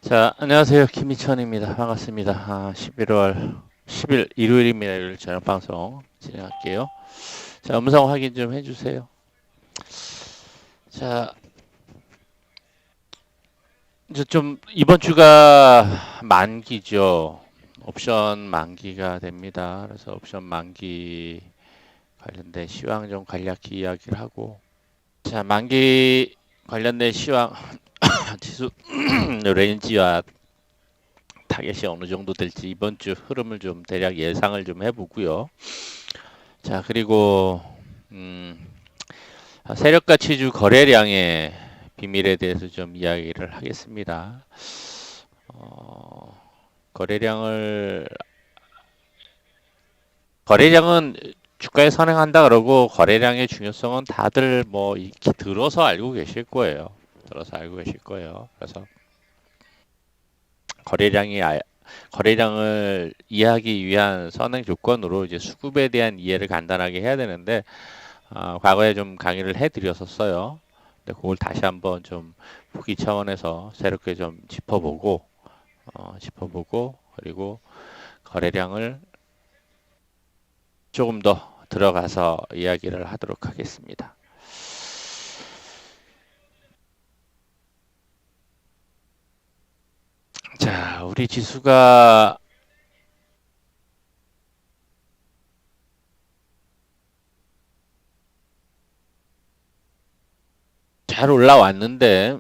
자, 안녕하세요. 김희천입니다. 반갑습니다. 11월 10일 일요일입니다. 일요일 저녁 방송 진행할게요. 자, 음성 확인 좀 해주세요. 자, 이제 좀 이번 주가 만기죠. 옵션 만기가 됩니다. 그래서 옵션 만기 관련된 시황 좀 간략히 이야기를 하고, 자, 만기 관련된 시황 지수 레인지와 타겟이 어느 정도 될지 이번 주 흐름을 좀 대략 예상을 좀 해보고요. 자, 그리고 음, 세력가 치주 거래량의 비밀에 대해서 좀 이야기를 하겠습니다. 거래량을 거래량은 주가에 선행한다 그러고 거래량의 중요성은 다들 뭐 익히 들어서 알고 계실 거예요. 들어서 알고 계실 거예요. 그래서 거래량이 거래량을 이해하기 위한 선행 조건으로 이제 수급에 대한 이해를 간단하게 해야 되는데 과거에 좀 강의를 해드렸었어요. 근데 그걸 다시 한번 좀 보기 차원에서 새롭게 좀 짚어보고 그리고 거래량을 조금 더 들어가서 이야기를 하도록 하겠습니다. 자, 우리 지수가 잘 올라왔는데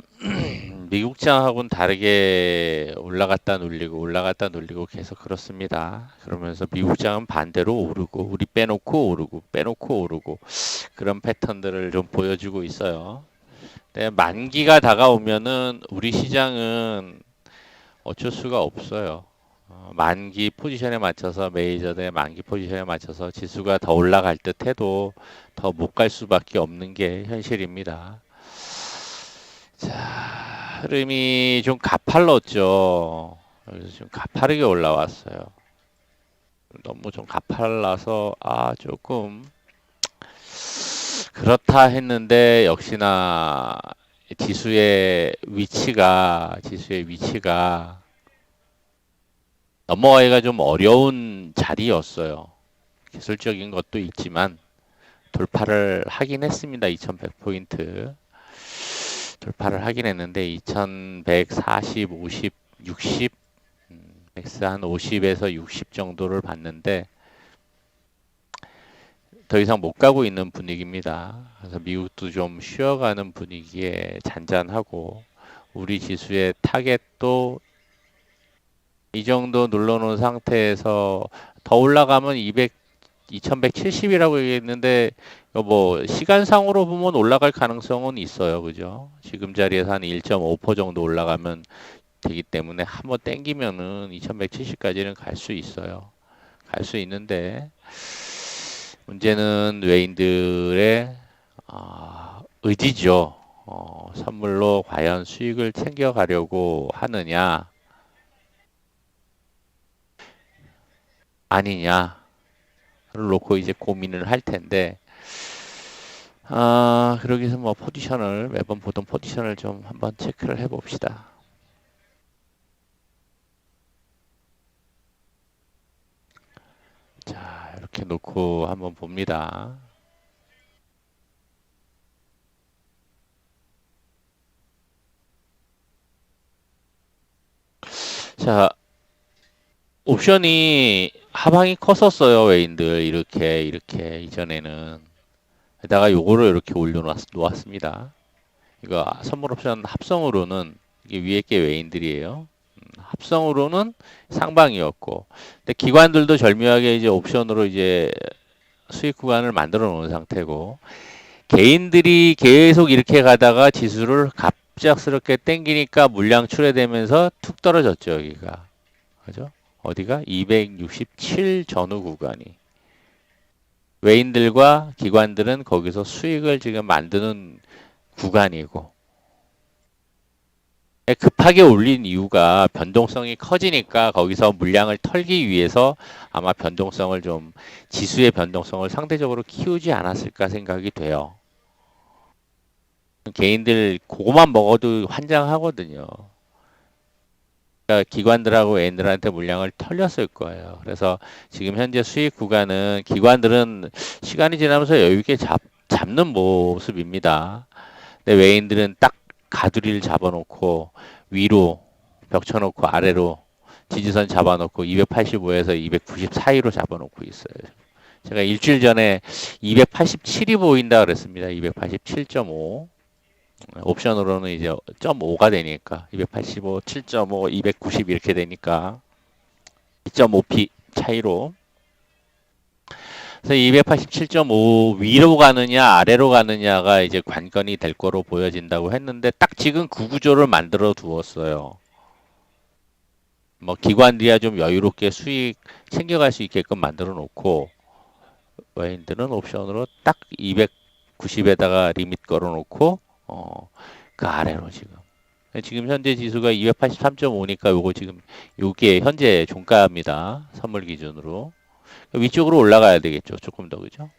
미국장하고는 다르게 올라갔다 눌리고 계속 그렇습니다. 그러면서 미국장은 반대로 오르고 우리 빼놓고 오르고 그런 패턴들을 좀 보여주고 있어요. 근데 만기가 다가오면은 우리 시장은 어쩔 수가 없어요. 만기 포지션에 맞춰서 메이저들의 만기 포지션에 맞춰서 지수가 더 올라갈 듯 해도 더 못 갈 수밖에 없는 게 현실입니다. 자, 흐름이 좀 가팔랐죠. 그래서 좀 가파르게 올라왔어요. 너무 좀 가팔라서 조금 그렇다 했는데 역시나 지수의 위치가 넘어가기가 좀 어려운 자리였어요. 기술적인 것도 있지만 돌파를 하긴 했습니다. 2100포인트 돌파를 하긴 했는데 2140, 50, 60 맥스 한 50에서 60 정도를 봤는데 더 이상 못 가고 있는 분위기입니다. 그래서 미국도 좀 쉬어가는 분위기에 잔잔하고 우리 지수의 타겟도 이 정도 눌러놓은 상태에서 더 올라가면 2170이라고 얘기했는데 뭐 시간상으로 보면 올라갈 가능성은 있어요. 그죠? 지금 자리에서 한 1.5% 정도 올라가면 되기 때문에 한번 땡기면은 2170까지는 갈 수 있어요. 갈 수 있는데 문제는 외인들의 의지죠. 선물로 과연 수익을 챙겨가려고 하느냐 아니냐를 놓고 이제 고민을 할 텐데 그러기 위해서 뭐 매번 보던 포지션을 좀 한번 체크를 해봅시다. 자, 이렇게 놓고 한번 봅니다. 자, 옵션이 하방이 컸었어요, 외인들. 이렇게 이전에는. 게다가 요거를 이렇게 올려놓았습니다. 이거 선물 옵션 합성으로는 이게 위에 게 외인들이에요. 합성으로는 상방이었고, 근데 기관들도 절묘하게 이제 옵션으로 이제 수익 구간을 만들어 놓은 상태고, 개인들이 계속 이렇게 가다가 지수를 갑작스럽게 땡기니까 물량 출회되면서 툭 떨어졌죠, 여기가. 그죠? 어디가? 267 전후 구간이. 외인들과 기관들은 거기서 수익을 지금 만드는 구간이고, 급하게 올린 이유가 변동성이 커지니까 거기서 물량을 털기 위해서 아마 지수의 변동성을 상대적으로 키우지 않았을까 생각이 돼요. 개인들 그거만 먹어도 환장하거든요. 그러니까 기관들하고 외인들한테 물량을 털렸을 거예요. 그래서 지금 현재 수익 구간은 기관들은 시간이 지나면서 여유 있게 잡는 모습입니다. 근데 외인들은 딱 가두리를 잡아놓고 위로 벽 쳐놓고 아래로 지지선 잡아놓고 285에서 290 사이로 잡아놓고 있어요. 제가 일주일 전에 287이 보인다 그랬습니다. 287.5. 옵션으로는 이제 0.5가 되니까 285, 7.5, 290 이렇게 되니까 2.5p 차이로. 그래서 287.5 위로 가느냐 아래로 가느냐가 이제 관건이 될 거로 보여진다고 했는데 딱 지금 그 구조를 만들어 두었어요. 뭐 기관들이야 좀 여유롭게 수익 챙겨갈 수 있게끔 만들어 놓고 외인들은 옵션으로 딱 290에다가 리밋 걸어 놓고 그 아래로 지금 현재 지수가 283.5니까 요거 지금 요게 현재 종가입니다. 선물 기준으로. 위쪽으로 올라가야 되겠죠. 조금 더 그죠?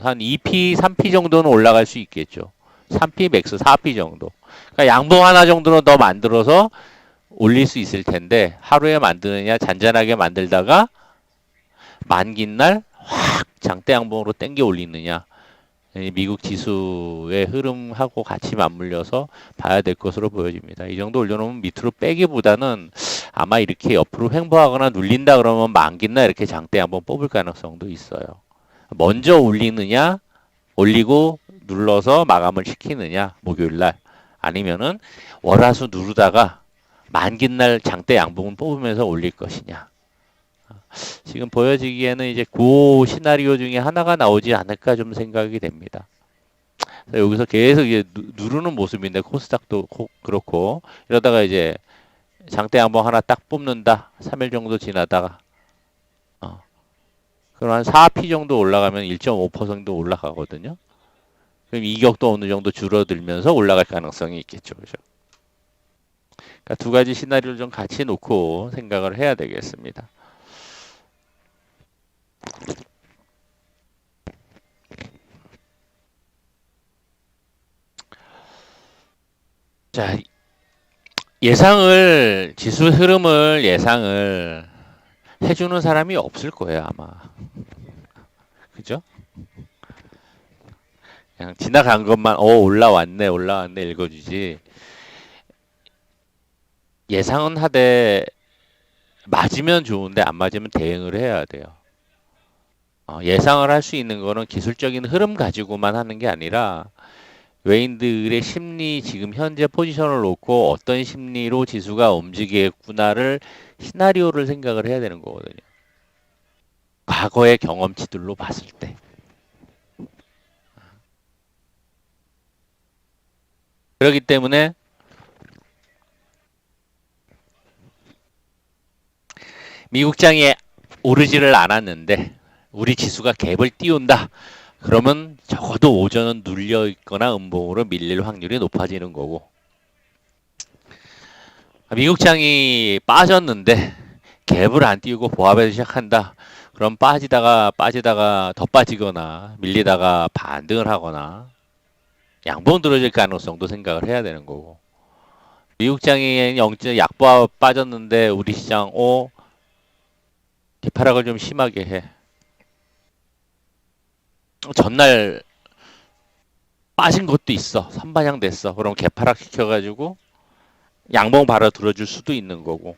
한 2p, 3p 정도는 올라갈 수 있겠죠. 3p 맥스 4p 정도. 그러니까 양봉 하나 정도는 더 만들어서 올릴 수 있을 텐데 하루에 만드느냐 잔잔하게 만들다가 만긴 날 확 장대 양봉으로 땡겨 올리느냐. 미국 지수의 흐름하고 같이 맞물려서 봐야 될 것으로 보여집니다. 이 정도 올려놓으면 밑으로 빼기보다는 아마 이렇게 옆으로 횡보하거나 눌린다 그러면 만기나 이렇게 장대 한번 뽑을 가능성도 있어요. 먼저 올리느냐, 올리고 눌러서 마감을 시키느냐, 목요일날. 아니면은 월화수 누르다가 만기날 장대 양봉을 뽑으면서 올릴 것이냐. 지금 보여지기에는 이제 그 시나리오 중에 하나가 나오지 않을까 좀 생각이 됩니다. 여기서 계속 이제 누르는 모습인데 코스닥도 그렇고 이러다가 이제 장대 양봉 하나 딱 뽑는다. 3일 정도 지나다가 그럼 한 4p 정도 올라가면 1.5% 올라가거든요. 그럼 이격도 어느 정도 줄어들면서 올라갈 가능성이 있겠죠. 그죠? 그러니까 두 가지 시나리오를 좀 같이 놓고 생각을 해야 되겠습니다. 자, 지수 흐름을 예상을 해주는 사람이 없을 거예요, 아마. 그죠? 그냥 지나간 것만, 올라왔네, 읽어주지. 예상은 하되, 맞으면 좋은데, 안 맞으면 대응을 해야 돼요. 예상을 할 수 있는 거는 기술적인 흐름 가지고만 하는 게 아니라, 외인들의 심리, 지금 현재 포지션을 놓고 어떤 심리로 지수가 움직이겠구나를 시나리오를 생각을 해야 되는 거거든요. 과거의 경험치들로 봤을 때. 그렇기 때문에 미국장이 오르지를 않았는데 우리 지수가 갭을 띄운다. 그러면 적어도 오전은 눌려 있거나 음봉으로 밀릴 확률이 높아지는 거고, 미국장이 빠졌는데 갭을 안 띄우고 보합에서 시작한다. 그럼 빠지다가 더 빠지거나 밀리다가 반등을 하거나 양봉 들어질 가능성도 생각을 해야 되는 거고, 미국장이 약보합 빠졌는데 우리 시장 뒤파락을 좀 심하게 해. 전날 빠진 것도 있어. 선반영 됐어. 그럼 개파락 시켜가지고 양봉 바로 들어줄 수도 있는 거고.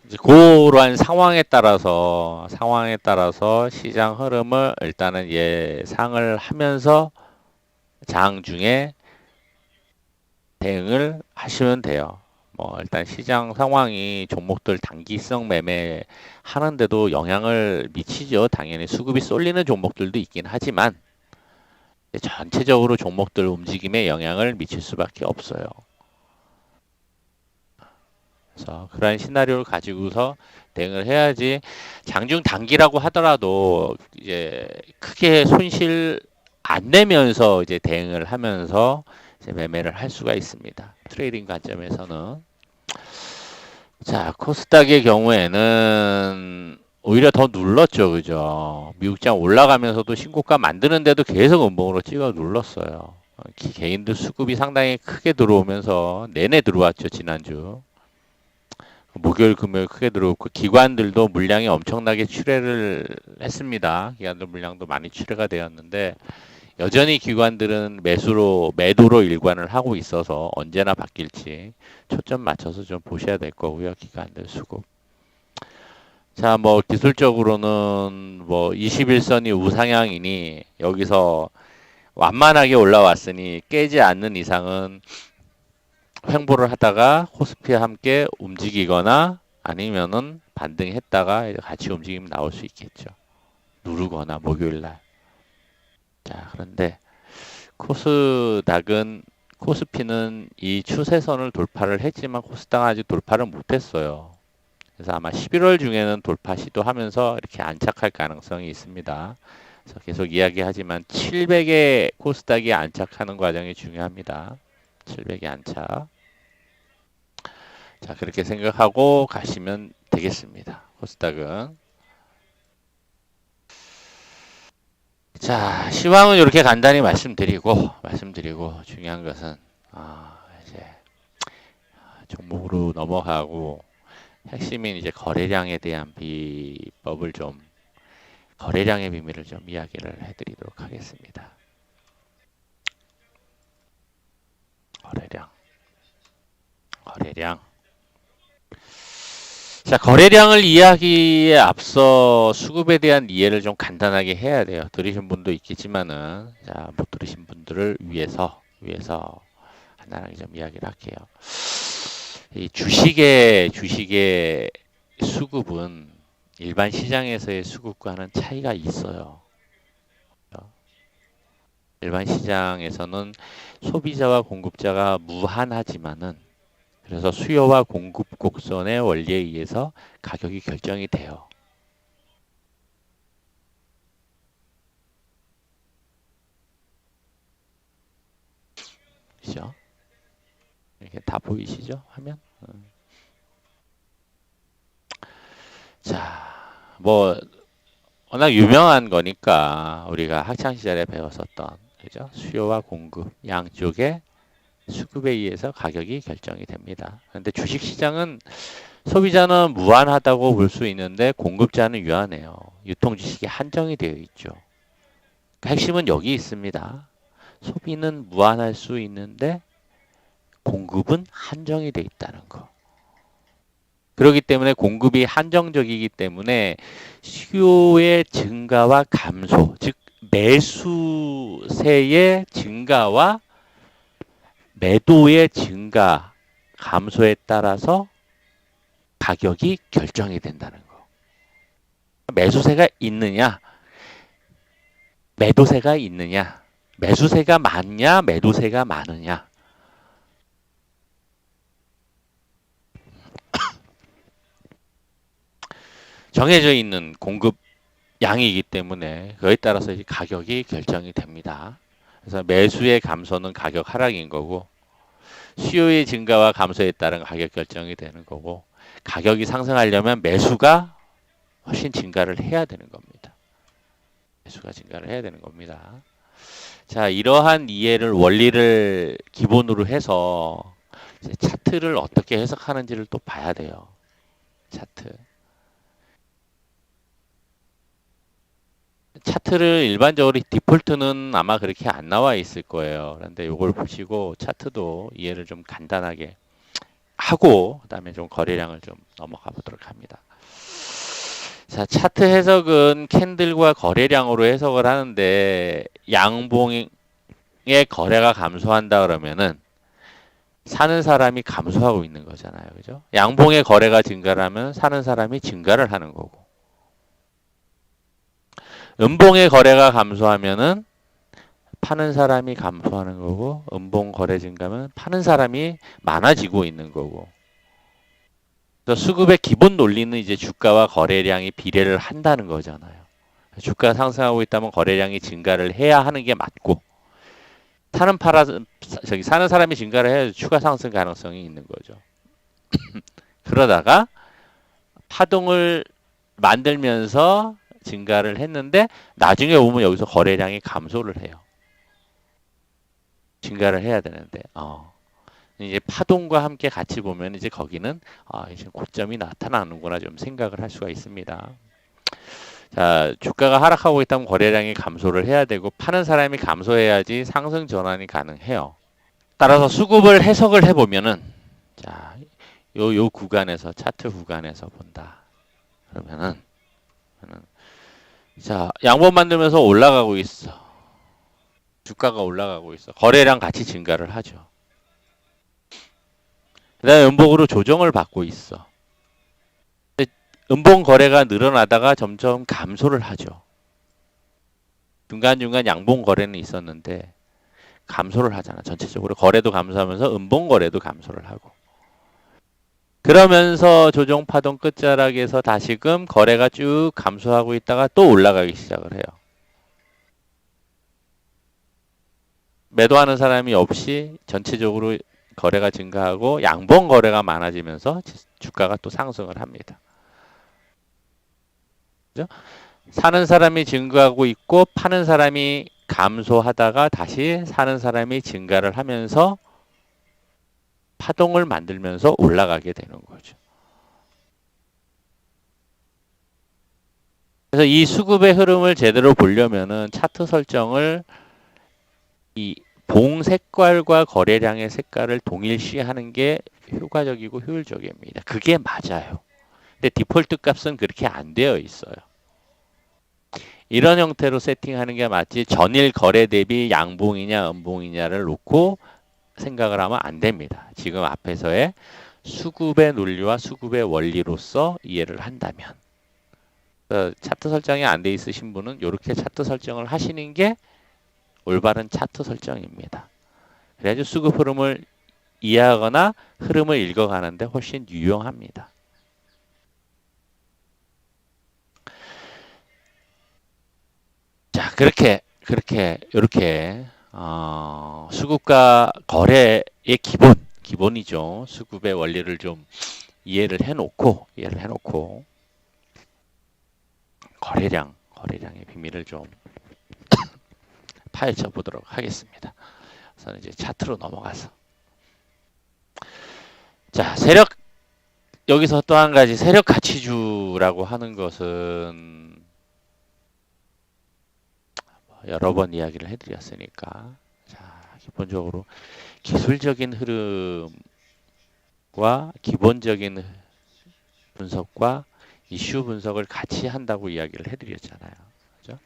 이제 그러한 상황에 따라서 시장 흐름을 일단은 예상을 하면서 장 중에 대응을 하시면 돼요. 뭐 일단 시장 상황이 종목들 단기성 매매 하는데도 영향을 미치죠. 당연히 수급이 쏠리는 종목들도 있긴 하지만 전체적으로 종목들 움직임에 영향을 미칠 수밖에 없어요. 그래서 그런 시나리오를 가지고서 대응을 해야지, 장중 단기라고 하더라도 이제 크게 손실 안 내면서 이제 대응을 하면서 이제 매매를 할 수가 있습니다. 트레이딩 관점에서는. 자, 코스닥의 경우에는 오히려 더 눌렀죠. 그죠? 미국장 올라가면서도 신고가 만드는데도 계속 음봉으로 찍어 눌렀어요. 개인들 수급이 상당히 크게 들어오면서 내내 들어왔죠. 지난주. 목요일, 금요일 크게 들어오고 기관들도 물량이 엄청나게 출회를 했습니다. 기관들 물량도 많이 출회가 되었는데 여전히 기관들은 매도로 일관을 하고 있어서 언제나 바뀔지 초점 맞춰서 좀 보셔야 될 거고요. 기관들 수급. 자, 뭐 기술적으로는 뭐 21선이 우상향이니 여기서 완만하게 올라왔으니 깨지 않는 이상은 횡보를 하다가 코스피와 함께 움직이거나 아니면은 반등했다가 같이 움직임 나올 수 있겠죠. 누르거나 목요일 날. 자, 그런데 코스피는 이 추세선을 돌파를 했지만 코스닥은 아직 돌파를 못했어요. 그래서 아마 11월 중에는 돌파 시도하면서 이렇게 안착할 가능성이 있습니다. 그래서 계속 이야기하지만 700에 코스닥이 안착하는 과정이 중요합니다. 700의 안착. 자, 그렇게 생각하고 가시면 되겠습니다. 코스닥은. 자, 시황은 이렇게 간단히 말씀드리고 중요한 것은 이제 종목으로 넘어가고 핵심인 이제 거래량에 대한 거래량의 비밀을 좀 이야기를 해드리도록 하겠습니다. 거래량. 자, 거래량을 이야기에 앞서 수급에 대한 이해를 좀 간단하게 해야 돼요. 들으신 분도 있겠지만은, 자, 못 들으신 분들을 위해서 간단하게 좀 이야기를 할게요. 이 주식의 수급은 일반 시장에서의 수급과는 차이가 있어요. 일반 시장에서는 소비자와 공급자가 무한하지만은 그래서 수요와 공급 곡선의 원리에 의해서 가격이 결정이 돼요. 그죠? 이렇게 다 보이시죠? 화면? 자, 뭐 워낙 유명한 거니까 우리가 학창 시절에 배웠었던 그죠? 수요와 공급 양쪽의 수급에 의해서 가격이 결정이 됩니다. 그런데 주식 시장은 소비자는 무한하다고 볼 수 있는데 공급자는 유한해요. 유통 주식이 한정이 되어 있죠. 핵심은 여기 있습니다. 소비는 무한할 수 있는데 공급은 한정이 되어 있다는 거. 그렇기 때문에 공급이 한정적이기 때문에 수요의 증가와 감소, 즉 매수세의 증가와 매도의 증가, 감소에 따라서 가격이 결정이 된다는 거. 매수세가 있느냐, 매도세가 있느냐, 매수세가 많냐, 매도세가 많으냐. 정해져 있는 공급 양이기 때문에 그에 따라서 가격이 결정이 됩니다. 그래서 매수의 감소는 가격 하락인 거고 수요의 증가와 감소에 따른 가격 결정이 되는 거고 가격이 상승하려면 매수가 훨씬 증가를 해야 되는 겁니다. 매수가 증가를 해야 되는 겁니다. 자, 이러한 원리를 기본으로 해서 이제 차트를 어떻게 해석하는지를 또 봐야 돼요. 차트를 일반적으로 디폴트는 아마 그렇게 안 나와 있을 거예요. 그런데 이걸 보시고 차트도 이해를 좀 간단하게 하고 그다음에 좀 거래량을 좀 넘어가 보도록 합니다. 자, 차트 해석은 캔들과 거래량으로 해석을 하는데 양봉의 거래가 감소한다 그러면은 사는 사람이 감소하고 있는 거잖아요. 그죠? 양봉의 거래가 증가를 하면 사는 사람이 증가를 하는 거고 음봉의 거래가 감소하면은 파는 사람이 감소하는 거고 음봉 거래 증가면 파는 사람이 많아지고 있는 거고 그래서 수급의 기본 논리는 이제 주가와 거래량이 비례를 한다는 거잖아요. 주가가 상승하고 있다면 거래량이 증가를 해야 하는 게 맞고 사는 사람이 증가를 해야 추가 상승 가능성이 있는 거죠. 그러다가 파동을 만들면서 증가를 했는데 나중에 오면 여기서 거래량이 감소를 해요. 증가를 해야 되는데 이제 파동과 함께 같이 보면 이제 거기는 이제 고점이 나타나는구나 좀 생각을 할 수가 있습니다. 자, 주가가 하락하고 있다면 거래량이 감소를 해야 되고 파는 사람이 감소해야지 상승 전환이 가능해요. 따라서 수급을 해석을 해보면은 자, 요 구간에서 차트 구간에서 본다. 그러면은 자, 양봉 만들면서 올라가고 있어. 주가가 올라가고 있어. 거래량 같이 증가를 하죠. 그다음에 음봉으로 조정을 받고 있어. 음봉 거래가 늘어나다가 점점 감소를 하죠. 중간중간 양봉 거래는 있었는데 감소를 하잖아. 전체적으로 거래도 감소하면서 음봉 거래도 감소를 하고. 그러면서 조정 파동 끝자락에서 다시금 거래가 쭉 감소하고 있다가 또 올라가기 시작을 해요. 매도하는 사람이 없이 전체적으로 거래가 증가하고 양봉 거래가 많아지면서 주가가 또 상승을 합니다. 그죠? 사는 사람이 증가하고 있고 파는 사람이 감소하다가 다시 사는 사람이 증가를 하면서 파동을 만들면서 올라가게 되는 거죠. 그래서 이 수급의 흐름을 제대로 보려면은 차트 설정을 이 봉 색깔과 거래량의 색깔을 동일시하는 게 효과적이고 효율적입니다. 그게 맞아요. 근데 디폴트 값은 그렇게 안 되어 있어요. 이런 형태로 세팅하는 게 맞지 전일 거래 대비 양봉이냐 음봉이냐를 놓고 생각을 하면 안 됩니다. 지금 앞에서의 수급의 논리와 수급의 원리로서 이해를 한다면 차트 설정이 안 돼 있으신 분은 이렇게 차트 설정을 하시는 게 올바른 차트 설정입니다. 그래야지 수급 흐름을 이해하거나 흐름을 읽어가는데 훨씬 유용합니다. 자, 이렇게 수급과 거래의 기본이죠. 수급의 원리를 좀 이해를 해놓고 거래량의 비밀을 좀 파헤쳐 보도록 하겠습니다. 그래서 이제 차트로 넘어가서 자, 여기서 또 한 가지 세력 가치주라고 하는 것은 여러 번 이야기를 해드렸으니까 자, 기본적으로 기술적인 흐름과 기본적인 분석과 이슈 분석을 같이 한다고 이야기를 해드렸잖아요. 그죠?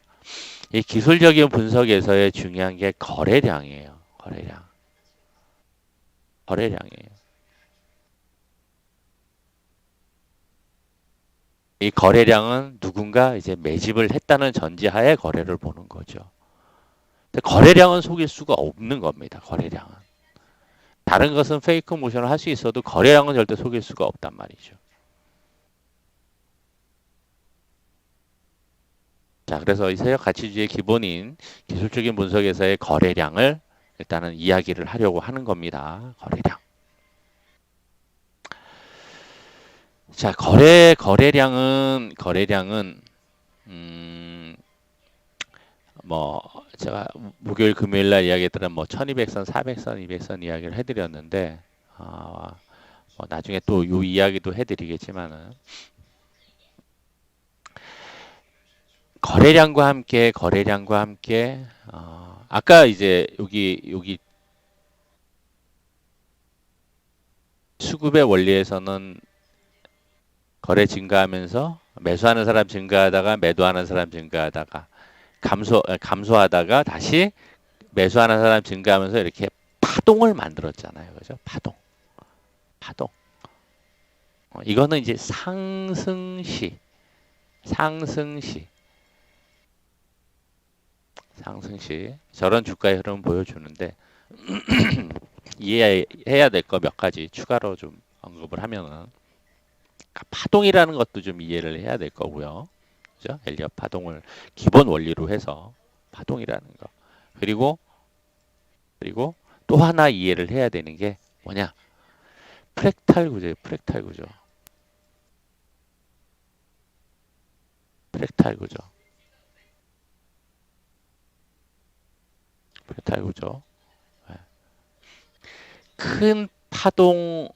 이 기술적인 분석에서의 중요한 게 거래량이에요. 거래량이에요. 이 거래량은 누군가 이제 매집을 했다는 전제하에 거래를 보는 거죠. 근데 거래량은 속일 수가 없는 겁니다. 거래량은. 다른 것은 페이크 모션을 할 수 있어도 거래량은 절대 속일 수가 없단 말이죠. 자, 그래서 이 세력 가치주의 기본인 기술적인 분석에서의 거래량을 일단은 이야기를 하려고 하는 겁니다. 자, 거래량은 뭐 제가 목요일 금요일 날 이야기했던 뭐 1200선, 400선, 200선 이야기를 해드렸는데 뭐 나중에 또 이 이야기도 해드리겠지만은 거래량과 함께 아까 이제 여기 수급의 원리에서는 거래 증가하면서 매수하는 사람 증가하다가 매도하는 사람 증가하다가 감소하다가 다시 매수하는 사람 증가하면서 이렇게 파동을 만들었잖아요. 그죠? 파동. 이거는 이제 상승시 저런 주가의 흐름 보여주는데 이해해야 될 거 몇 가지 추가로 좀 언급을 하면은 파동이라는 것도 좀 이해를 해야 될 거고요. 그죠? 엘리엇 파동을 기본 원리로 해서 파동이라는 거. 그리고 또 하나 이해를 해야 되는 게 뭐냐? 프랙탈 구조예요. 프랙탈 구조. 네. 큰 파동은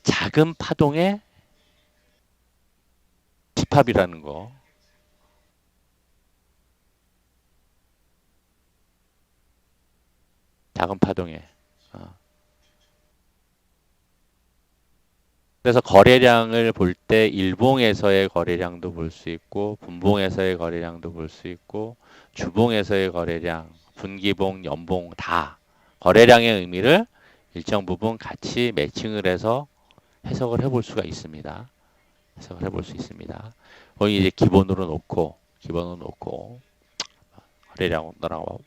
작은 파동의 집합이라는 거. 작은 파동에. 어. 그래서 거래량을 볼 때 일봉에서의 거래량도 볼 수 있고 분봉에서의 거래량도 볼 수 있고 주봉에서의 거래량, 분기봉, 연봉 다 거래량의 의미를 일정 부분 같이 매칭을 해서 해석을 해볼 수가 있습니다. 해석을 해볼 수 있습니다. 거기 이제 기본으로 놓고 거래량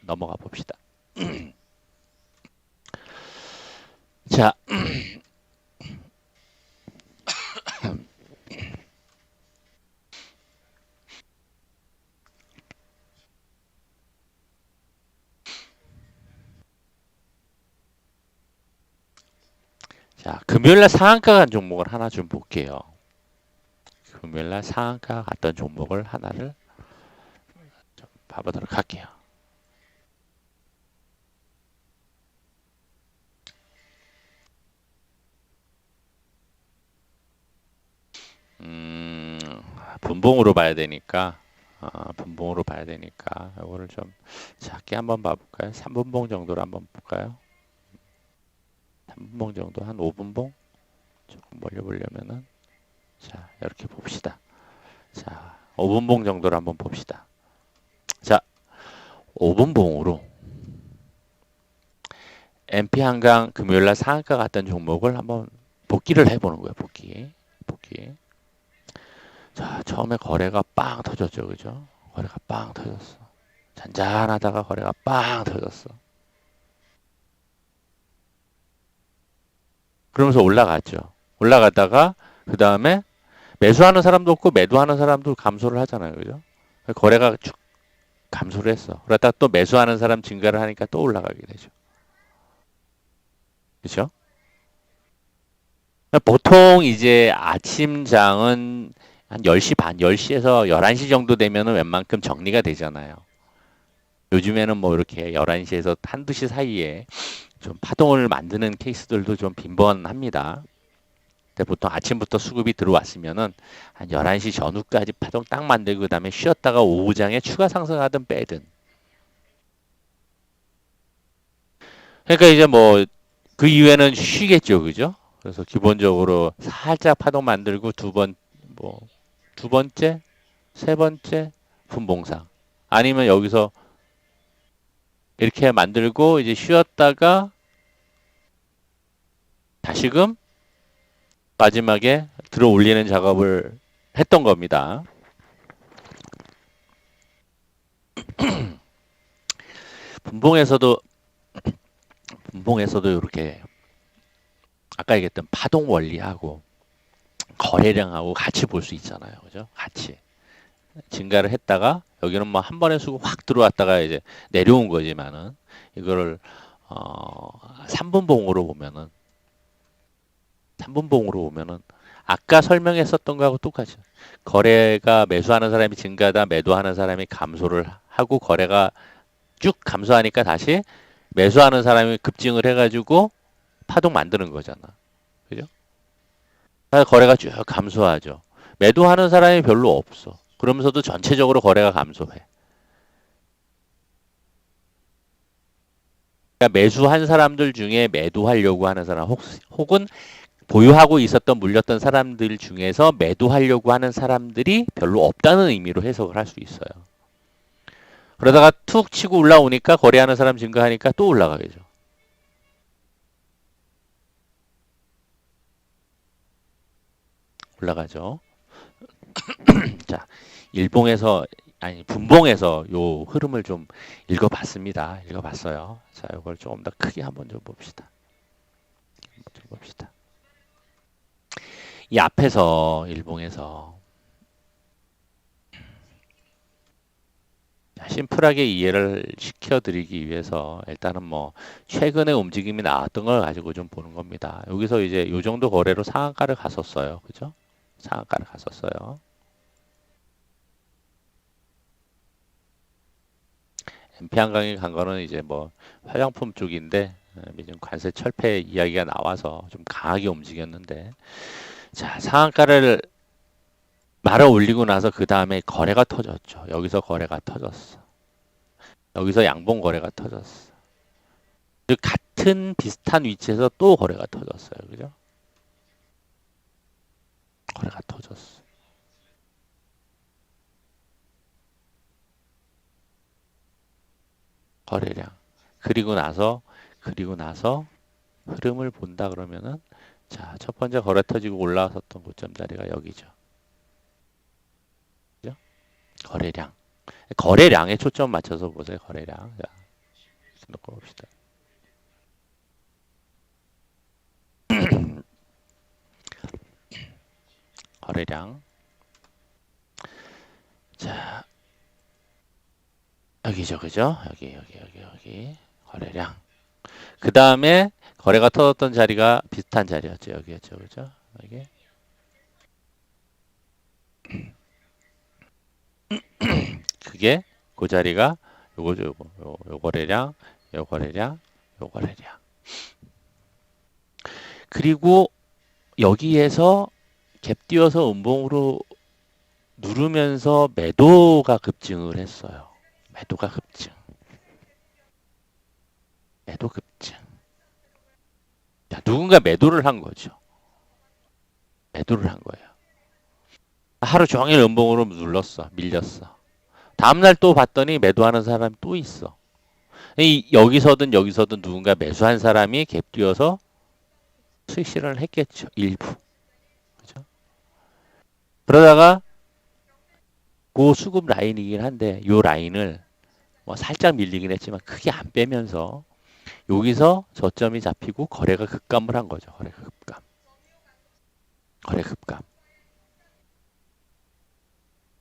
넘어가 봅시다. 자, 자, 금요일날 상한가 간 종목을 하나 좀 볼게요. 금요일날 상한가 갔던 종목을 하나를 좀 봐보도록 할게요. 음, 분봉으로 봐야 되니까, 분봉으로 봐야 되니까, 이거를 좀 작게 한번 봐볼까요? 3분봉 정도로 한번 볼까요? 3분봉 정도, 한 5분봉? 조금 멀리 보려면은, 자, 이렇게 봅시다. 자, 5분봉 정도로 한번 봅시다. 자, 5분봉으로 MP 한강 금요일날 상한가 갔던 종목을 한번 복기를 해보는 거예요. 복기. 자, 처음에 거래가 빵 터졌죠, 그죠? 거래가 빵 터졌어. 잔잔하다가 거래가 빵 터졌어. 그러면서 올라갔죠. 올라갔다가 그 다음에 매수하는 사람도 없고 매도하는 사람도 감소를 하잖아요, 그죠? 거래가 쭉 감소를 했어. 그러다가 또 매수하는 사람 증가를 하니까 또 올라가게 되죠. 그렇죠? 보통 이제 아침장은 한 10시 반, 10시에서 11시 정도 되면은 웬만큼 정리가 되잖아요. 요즘에는 뭐 이렇게 11시에서 한두 시 사이에 좀 파동을 만드는 케이스들도 좀 빈번합니다. 근데 보통 아침부터 수급이 들어왔으면은 한 11시 전후까지 파동 딱 만들고 그다음에 쉬었다가 오후장에 추가 상승하든 빼든. 그러니까 이제 뭐 그 이후에는 쉬겠죠. 그죠? 그래서 기본적으로 살짝 파동 만들고 뭐, 두 번째, 세 번째 분봉상. 아니면 여기서 이렇게 만들고 이제 쉬었다가 다시금 마지막에 들어 올리는 작업을 했던 겁니다. 분봉에서도 분봉에서도 이렇게 아까 얘기했던 파동 원리하고 거래량하고 같이 볼 수 있잖아요. 그죠? 같이 증가를 했다가 여기는 뭐 한 번에 수급 확 들어왔다가 이제 내려온 거지만은 이거를 3분봉으로 보면은 3분봉으로 보면은 아까 설명했었던 거하고 똑같죠. 거래가 매수하는 사람이 증가다 매도하는 사람이 감소를 하고 거래가 쭉 감소하니까 다시 매수하는 사람이 급증을 해가지고 파동 만드는 거잖아. 그죠? 거래가 쭉 감소하죠. 매도하는 사람이 별로 없어. 그러면서도 전체적으로 거래가 감소해. 그러니까 매수한 사람들 중에 매도하려고 하는 사람 혹은 보유하고 있었던 물렸던 사람들 중에서 매도하려고 하는 사람들이 별로 없다는 의미로 해석을 할 수 있어요. 그러다가 툭 치고 올라오니까 거래하는 사람 증가하니까 또 올라가겠죠. 올라가죠. 자, 일봉에서 아니 분봉에서 요 흐름을 좀 읽어봤습니다. 읽어봤어요. 자, 이걸 조금 더 크게 한번 좀 봅시다. 좀 봅시다. 이 앞에서 일봉에서 심플하게 이해를 시켜드리기 위해서 일단은 뭐 최근에 움직임이 나왔던 걸 가지고 좀 보는 겁니다. 여기서 이제 요 정도 거래로 상한가를 갔었어요. 그죠? 상한가를 갔었어요. MP 한강에 간 거는 이제 뭐 화장품 쪽인데 미중 관세 철폐 이야기가 나와서 좀 강하게 움직였는데, 자, 상한가를 말아 올리고 나서 그 다음에 거래가 터졌죠. 여기서 거래가 터졌어. 여기서 양봉 거래가 터졌어. 그리고 같은 비슷한 위치에서 또 거래가 터졌어요. 그죠? 거래가 터졌어. 거래량. 그리고 나서 흐름을 본다 그러면은, 자, 첫 번째 거래 터지고 올라왔었던 고점 자리가 여기죠. 그죠? 거래량. 거래량에 초점 맞춰서 보세요. 거래량. 자, 놓고 봅시다. 거래량. 자, 여기죠. 그죠? 여기. 거래량. 그 다음에 거래가 터졌던 자리가 비슷한 자리였죠. 여기였죠. 그죠? 여기. 그게 그 자리가 요거죠. 요 거래량, 요 거래량, 요 거래량. 그리고 여기에서 갭 띄워서 음봉으로 누르면서 매도가 급증을 했어요. 매도가 급증. 매도 급증. 자, 누군가 매도를 한 거죠. 매도를 한 거예요. 하루 종일 음봉으로 눌렀어. 밀렸어. 다음날 또 봤더니 매도하는 사람이 또 있어. 여기서든 누군가 매수한 사람이 갭 띄워서 수익 실현을 했겠죠. 일부. 그죠? 그러다가 그 수급 라인이긴 한데 요 라인을 뭐 살짝 밀리긴 했지만 크게 안 빼면서 여기서 저점이 잡히고 거래가 급감을 한 거죠. 거래 급감. 거래 급감.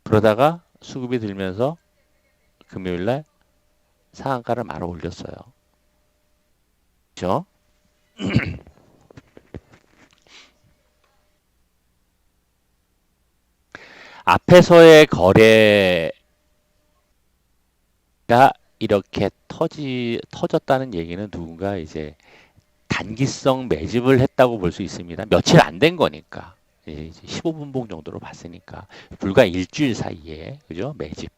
그러다가 수급이 들면서 금요일날 상한가를 말아 올렸어요. 그죠? 앞에서의 거래가 이렇게 터졌다는 얘기는 누군가 이제 단기성 매집을 했다고 볼 수 있습니다. 며칠 안 된 거니까. 이제 15분봉 정도로 봤으니까. 불과 일주일 사이에, 그죠? 매집.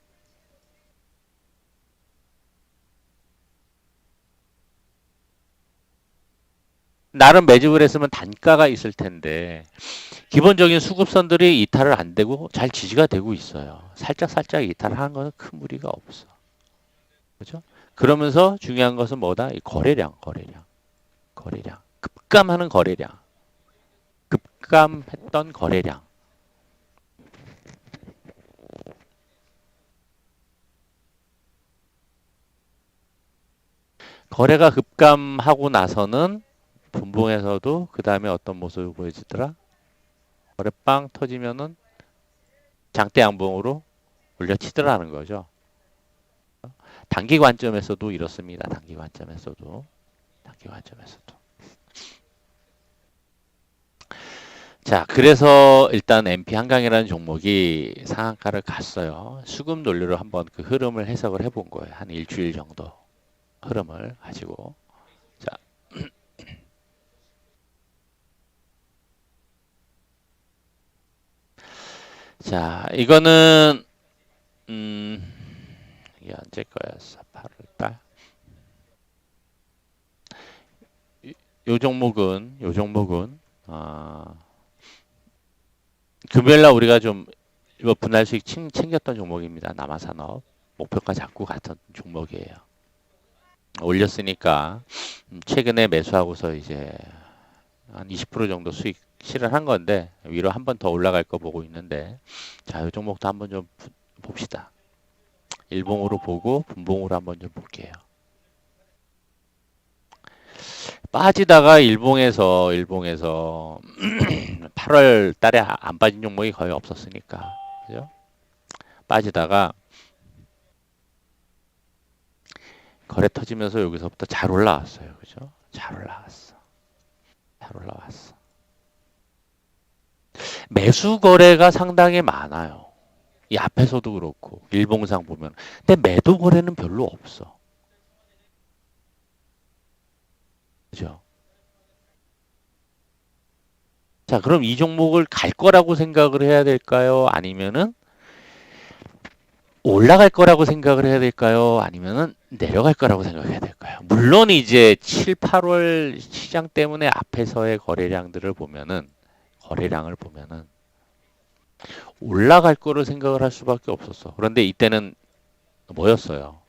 나름 매집을 했으면 단가가 있을 텐데, 기본적인 수급선들이 이탈을 안 되고 잘 지지가 되고 있어요. 살짝 이탈을 하는 것은 큰 무리가 없어. 그죠? 그러면서 중요한 것은 뭐다? 이 거래량. 급감하는 거래량. 급감했던 거래량. 거래가 급감하고 나서는 분봉에서도 그 다음에 어떤 모습을 보여주더라? 거래 빵 터지면은 장대 양봉으로 올려치더라는 거죠. 단기 관점에서도 이렇습니다. 단기 관점에서도. 자, 그래서 일단 MP 한강이라는 종목이 상한가를 갔어요. 수급 논리로 한번 그 흐름을 해석을 해본 거예요. 한 일주일 정도 흐름을 가지고. 자, 이거는 이게 언제 거였어? 8월달. 요 종목은 금요일날 우리가 좀 이거 분할 수익 챙겼던 종목입니다. 남아산업 목표가 잡고 갔던 종목이에요. 올렸으니까 최근에 매수하고서 이제 한 20% 정도 수익 실현한 건데 위로 한 번 더 올라갈 거 보고 있는데, 자, 이 종목도 한번 좀 봅시다. 일봉으로 보고 분봉으로 한번 좀 볼게요. 빠지다가 일봉에서 8월 달에 안 빠진 종목이 거의 없었으니까. 그죠? 빠지다가 거래 터지면서 여기서부터 잘 올라왔어요. 그죠? 잘 올라왔어. 매수 거래가 상당히 많아요. 이 앞에서도 그렇고 일봉상 보면. 근데 매도 거래는 별로 없어. 그죠? 자, 그럼 이 종목을 갈 거라고 생각을 해야 될까요? 아니면은 올라갈 거라고 생각을 해야 될까요? 아니면은 내려갈 거라고 생각해야 될까요? 물론 이제 7, 8월 시장 때문에 앞에서의 거래량을 보면은 올라갈 거를 생각을 할 수밖에 없었어. 그런데 이때는 뭐였어요?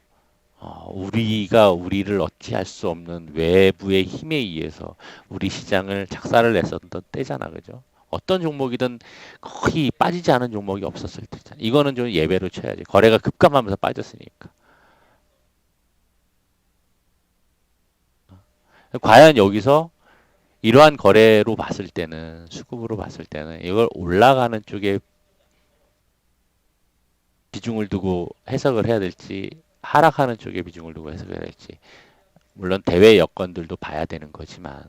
우리가 우리를 어찌할 수 없는 외부의 힘에 의해서 우리 시장을 작살을 냈었던 때잖아, 그죠? 어떤 종목이든 거의 빠지지 않은 종목이 없었을 때잖아. 이거는 좀 예외로 쳐야지. 거래가 급감하면서 빠졌으니까. 과연 여기서 이러한 거래로 봤을 때는, 수급으로 봤을 때는 이걸 올라가는 쪽에 비중을 두고 해석을 해야 될지, 하락하는 쪽에 비중을 두고 해석을 해야 될지, 물론 대외 여건들도 봐야 되는 거지만,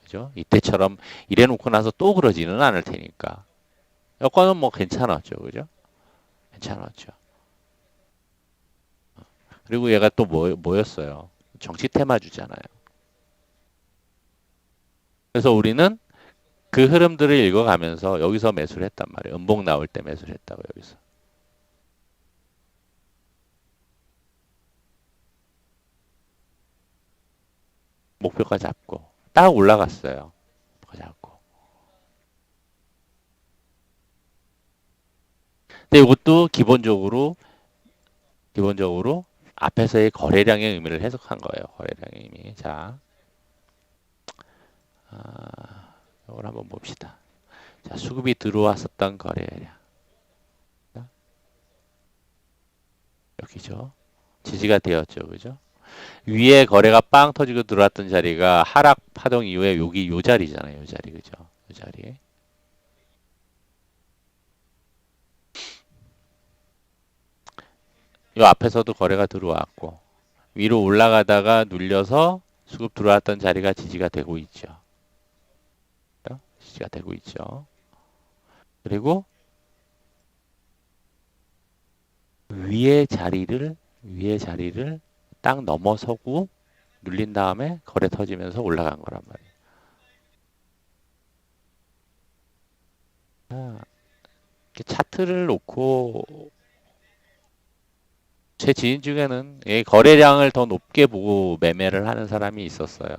그죠? 이때처럼 이래놓고 나서 또 그러지는 않을 테니까. 여건은 뭐 괜찮았죠, 그죠? 괜찮았죠. 그리고 얘가 또 뭐였어요? 정치 테마주잖아요. 그래서 우리는 그 흐름들을 읽어가면서 여기서 매수를 했단 말이에요. 음봉 나올 때 매수를 했다고 여기서. 목표가 잡고 딱 올라갔어요. 목표 잡고. 근데 이것도 기본적으로 앞에서의 거래량의 의미를 해석한 거예요. 거래량의 의미. 자, 이걸 한번 봅시다. 자, 수급이 들어왔었던 거래량. 여기죠. 지지가 되었죠. 그죠? 위에 거래가 빵 터지고 들어왔던 자리가 하락 파동 이후에 여기 요 자리잖아요. 요 자리. 그죠? 요 자리. 요 앞에서도 거래가 들어왔고 위로 올라가다가 눌려서 수급 들어왔던 자리가 지지가 되고 있죠. 지지가 되고 있죠. 그리고 위에 자리를 딱 넘어서고 눌린 다음에 거래 터지면서 올라간 거란 말이에요. 이렇게 차트를 놓고 제 지인 중에는 이 거래량을 더 높게 보고 매매를 하는 사람이 있었어요.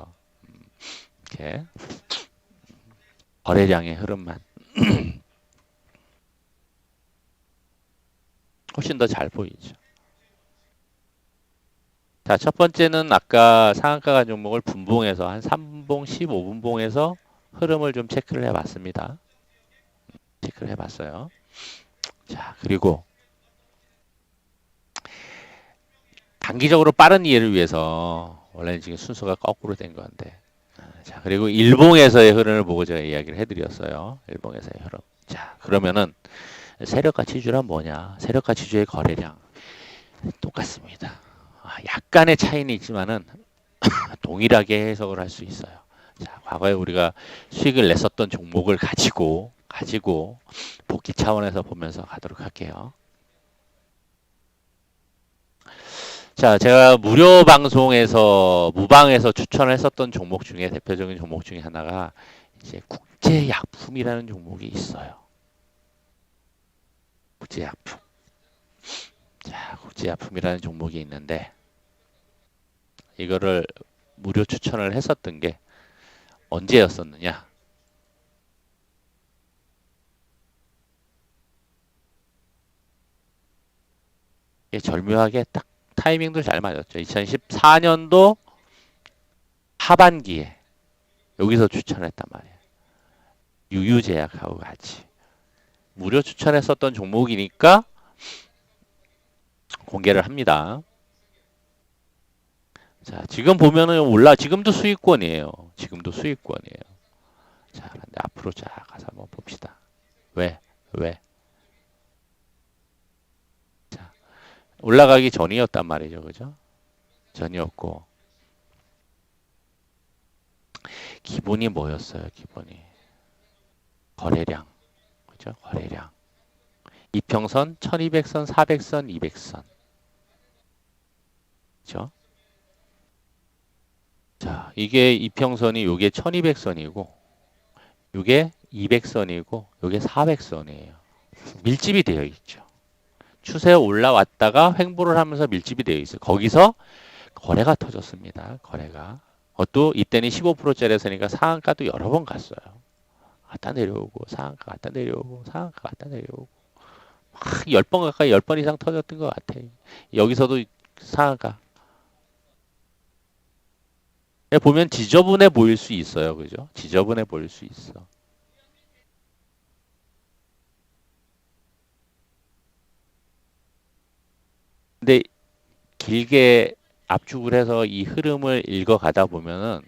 이렇게 거래량의 흐름만 훨씬 더 잘 보이죠. 자, 첫 번째는 아까 상한가 종목을 분봉해서 한 3봉, 15분봉에서 흐름을 좀 체크를 해봤습니다. 체크를 해봤어요. 자, 그리고 단기적으로 빠른 이해를 위해서 원래는 지금 순서가 거꾸로 된 건데. 자, 그리고 일봉에서의 흐름을 보고 제가 이야기를 해드렸어요. 일봉에서의 흐름. 자, 그러면은 세력가 지주란 뭐냐? 세력가 지주의 거래량 똑같습니다. 약간의 차이는 있지만은 동일하게 해석을 할 수 있어요. 자, 과거에 우리가 수익을 냈었던 종목을 가지고 복귀 차원에서 보면서 가도록 할게요. 자, 제가 무료 방송에서 무방에서 추천을 했었던 종목 중에 대표적인 종목 중에 하나가 이제 국제약품이라는 종목이 있어요. 국제약품. 자, 국제약품이라는 종목이 있는데 이거를 무료 추천을 했었던 게 언제였었느냐? 이게 절묘하게 딱 타이밍도 잘 맞았죠. 2014년도 하반기에 여기서 추천했단 말이에요. 유유제약하고 같이 무료 추천했었던 종목이니까 공개를 합니다. 자, 지금 보면은 지금도 수익권이에요. 지금도 수익권이에요. 자, 근데 앞으로 자 가서 한번 봅시다. 왜? 왜? 자, 올라가기 전이었단 말이죠. 그죠? 전이었고 기본이 뭐였어요? 기본이 거래량. 그죠? 거래량. 이평선, 1200선, 400선, 200선. 그죠? 자, 이게 이평선이 요게 1200선이고 요게 200선이고 요게 400선이에요. 밀집이 되어 있죠. 추세 올라왔다가 횡보를 하면서 밀집이 되어 있어요. 거기서 거래가 터졌습니다. 거래가. 또 이때는 15%짜리였으니까 상한가도 여러 번 갔어요. 갔다 내려오고 상한가 갔다 내려오고 상한가 갔다 내려오고 막 10번 가까이 10번 이상 터졌던 것 같아요. 여기서도 상한가. 보면 지저분해 보일 수 있어요. 그죠? 지저분해 보일 수 있어. 근데 길게 압축을 해서 이 흐름을 읽어가다 보면은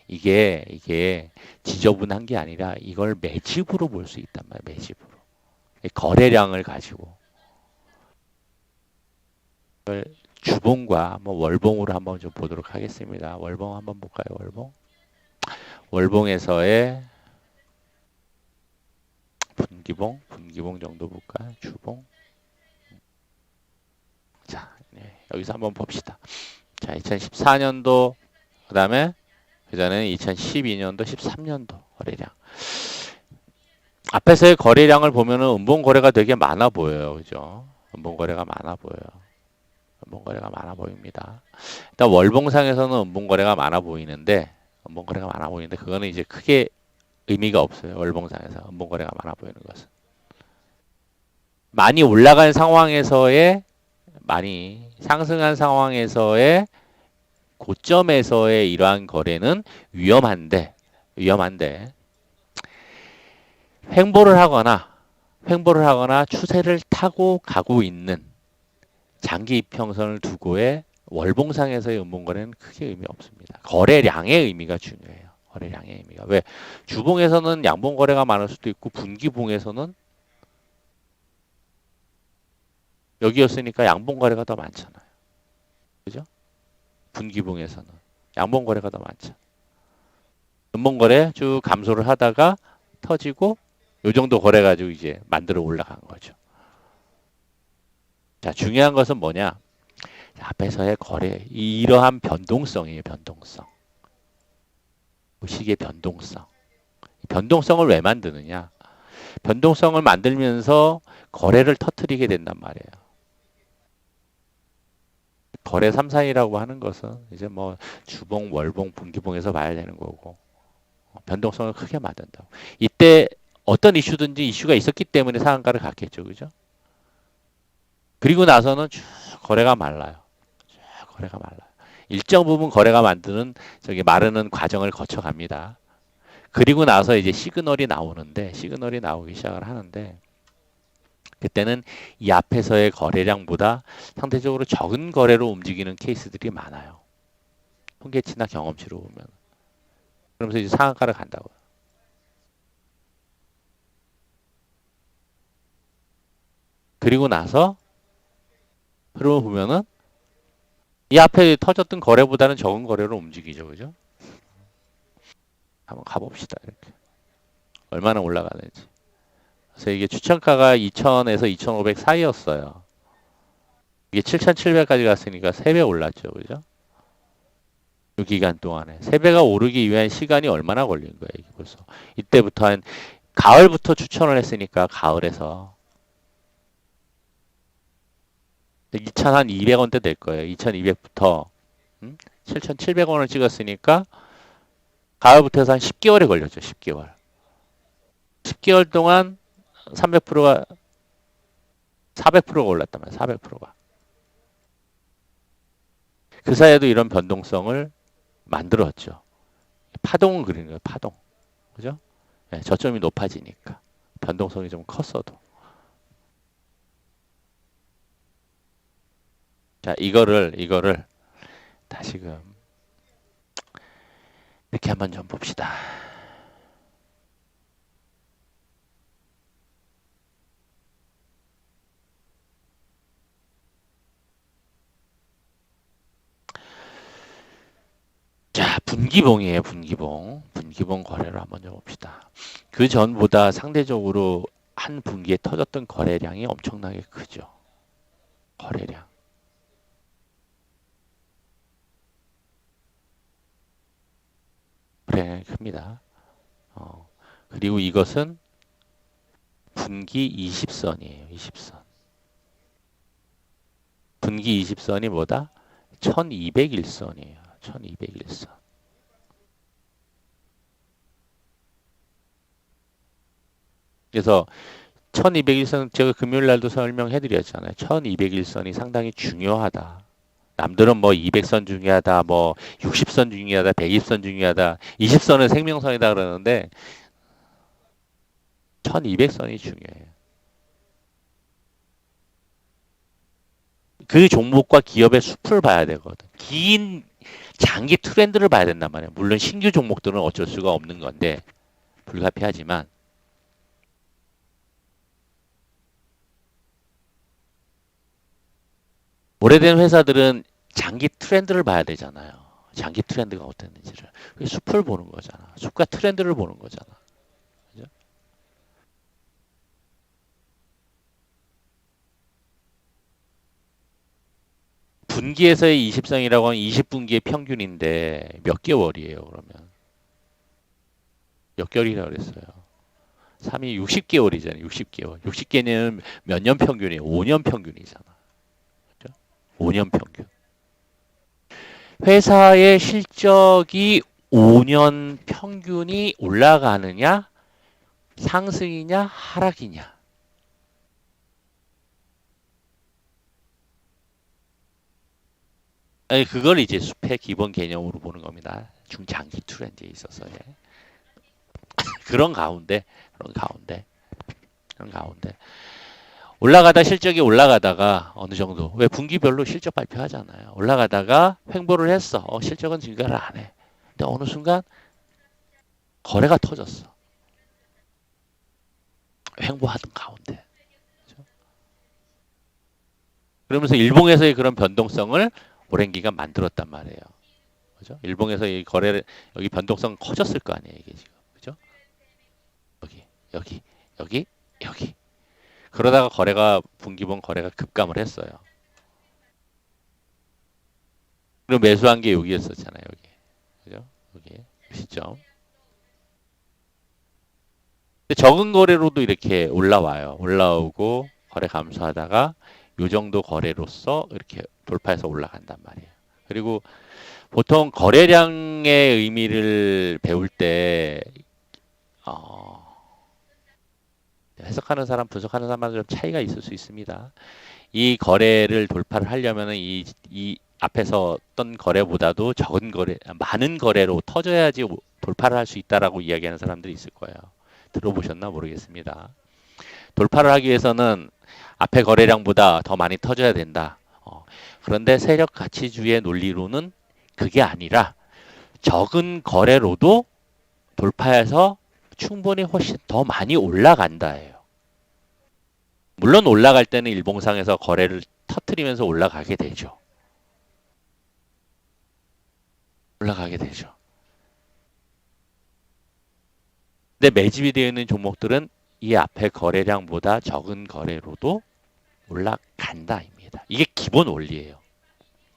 이게 지저분한 게 아니라 이걸 매집으로 볼 수 있단 말이에요. 매집으로. 거래량을 가지고 이걸 주봉과 뭐 월봉으로 한번 좀 보도록 하겠습니다. 월봉 한번 볼까요? 월봉. 월봉에서의 분기봉 정도 볼까요? 주봉. 자, 네, 여기서 한번 봅시다. 자, 2014년도 그다음에 그전에는 2012년도, 13년도 거래량. 앞에서의 거래량을 보면은 음봉 거래가 되게 많아 보여요. 그죠? 음봉 거래가 많아 보여요. 음봉 거래가 많아 보입니다. 일단 월봉상에서는 음봉 거래가 많아 보이는데 음봉 거래가 많아 보이는데 그거는 이제 크게 의미가 없어요. 월봉상에서 음봉 거래가 많아 보이는 것은. 많이 올라간 상황에서의 많이 상승한 상황에서의 고점에서의 이러한 거래는 위험한데 횡보를 하거나 추세를 타고 가고 있는 장기 이평선을 두고의 월봉상에서의 음봉거래는 크게 의미 없습니다. 거래량의 의미가 중요해요. 거래량의 의미가. 왜? 주봉에서는 양봉거래가 많을 수도 있고 분기봉에서는 여기였으니까 양봉거래가 더 많잖아요. 그죠? 분기봉에서는 양봉거래가 더 많죠. 음봉거래 쭉 감소를 하다가 터지고 요 정도 거래 가지고 이제 만들어 올라간 거죠. 자, 중요한 것은 뭐냐? 앞에서의 거래, 이러한 변동성이에요, 변동성. 시기의 변동성. 변동성을 왜 만드느냐? 변동성을 만들면서 거래를 터트리게 된단 말이에요. 거래 3, 4이라고 하는 것은 이제 뭐 주봉, 월봉, 분기봉에서 봐야 되는 거고 변동성을 크게 만든다고. 이때 어떤 이슈든지 이슈가 있었기 때문에 상한가를 갔겠죠, 그죠? 그리고 나서는 쭉 거래가 말라요. 쭉 거래가 말라요. 일정 부분 거래가 만드는 저기 마르는 과정을 거쳐갑니다. 그리고 나서 이제 시그널이 나오기 시작을 하는데 그때는 이 앞에서의 거래량보다 상대적으로 적은 거래로 움직이는 케이스들이 많아요. 통계치나 경험치로 보면. 그러면서 이제 상한가를 간다고요. 그리고 나서 흐름을 보면은 이 앞에 터졌던 거래보다는 적은 거래로 움직이죠. 그죠? 한번 가봅시다. 이렇게. 얼마나 올라가는지. 그래서 이게 추천가가 2,000에서 2,500 사이였어요. 이게 7,700까지 갔으니까 3배 올랐죠. 그죠? 이 기간 동안에. 3배가 오르기 위한 시간이 얼마나 걸린 거예요. 이게 벌써. 이때부터 한 가을부터 추천을 했으니까 가을에서 2,200원대 될 거예요. 2,200부터 7,700원을 찍었으니까 가을부터 해서 한 10개월이 걸렸죠. 10개월. 10개월 동안 300%가 400%가 올랐단 말이에요. 400%가. 그 사이에도 이런 변동성을 만들었죠. 파동을 그리는 거예요. 파동. 그죠? 네, 저점이 높아지니까. 변동성이 좀 컸어도. 자, 이거를 다시금 이렇게 한번 좀 봅시다. 자, 분기봉이에요. 분기봉 거래를 한번 좀 봅시다. 그 전보다 상대적으로 한 분기에 터졌던 거래량이 엄청나게 크죠. 거래량. 굉장히 큽니다. 그리고 이것은 분기 20선이에요. 20선. 분기 20선이 뭐다? 1201선이에요. 1201선. 그래서 1201선 제가 금요일 날도 설명해 드렸잖아요. 1201선이 상당히 중요하다. 남들은 뭐 200선 중요하다, 뭐 60선 중요하다, 120선 중요하다, 20선은 생명선이다 그러는데 1200선이 중요해요. 그 종목과 기업의 숲을 봐야 되거든. 긴 장기 트렌드를 봐야 된단 말이에요. 물론 신규 종목들은 어쩔 수가 없는 건데 불가피하지만 오래된 회사들은 장기 트렌드를 봐야 되잖아요. 장기 트렌드가 어땠는지를. 숲을 보는 거잖아. 숲과 트렌드를 보는 거잖아. 그죠? 분기에서의 20선이라고 하면 20분기의 평균인데 몇 개월이에요, 그러면? 몇 개월이라고 그랬어요? 3이 60개월이잖아요. 60개월. 60개는 몇 년 평균이에요? 5년 평균이잖아. 그죠? 5년 평균. 회사의 실적이 5년 평균이 올라가느냐, 상승이냐, 하락이냐. 아니, 그걸 이제 숲의 기본 개념으로 보는 겁니다. 중장기 트렌드에 있어서의. 그런 가운데, 그런 가운데, 그런 가운데. 올라가다 실적이 올라가다가 어느 정도, 왜 분기별로 실적 발표하잖아요. 올라가다가 횡보를 했어. 실적은 증가를 안 해. 근데 어느 순간 거래가 터졌어. 횡보하던 가운데. 그렇죠? 그러면서 일봉에서의 그런 변동성을 오랜 기간 만들었단 말이에요. 그죠? 일봉에서 이 거래를 여기 변동성 커졌을 거 아니에요, 이게 지금. 그죠? 여기, 여기, 여기, 여기. 그러다가 거래가 분기본 거래가 급감을 했어요. 그리고 매수한 게 여기였었잖아요, 여기. 그죠? 여기 시점. 근데 적은 거래로도 이렇게 올라와요. 올라오고 거래 감소하다가 요 정도 거래로서 이렇게 돌파해서 올라간단 말이에요. 그리고 보통 거래량의 의미를 배울 때 어, 해석하는 사람, 분석하는 사람마다 좀 차이가 있을 수 있습니다. 이 거래를 돌파를 하려면 이 앞에서 어떤 거래보다도 적은 거래, 많은 거래로 터져야지 돌파를 할 수 있다라고 이야기하는 사람들이 있을 거예요. 들어보셨나 모르겠습니다. 돌파를 하기 위해서는 앞에 거래량보다 더 많이 터져야 된다. 그런데 세력 가치주의 논리로는 그게 아니라 적은 거래로도 돌파해서 충분히 훨씬 더 많이 올라간다예요. 물론 올라갈 때는 일봉상에서 거래를 터트리면서 올라가게 되죠. 올라가게 되죠. 근데 매집이 되어 있는 종목들은 이 앞에 거래량보다 적은 거래로도 올라간다입니다. 이게 기본 원리예요.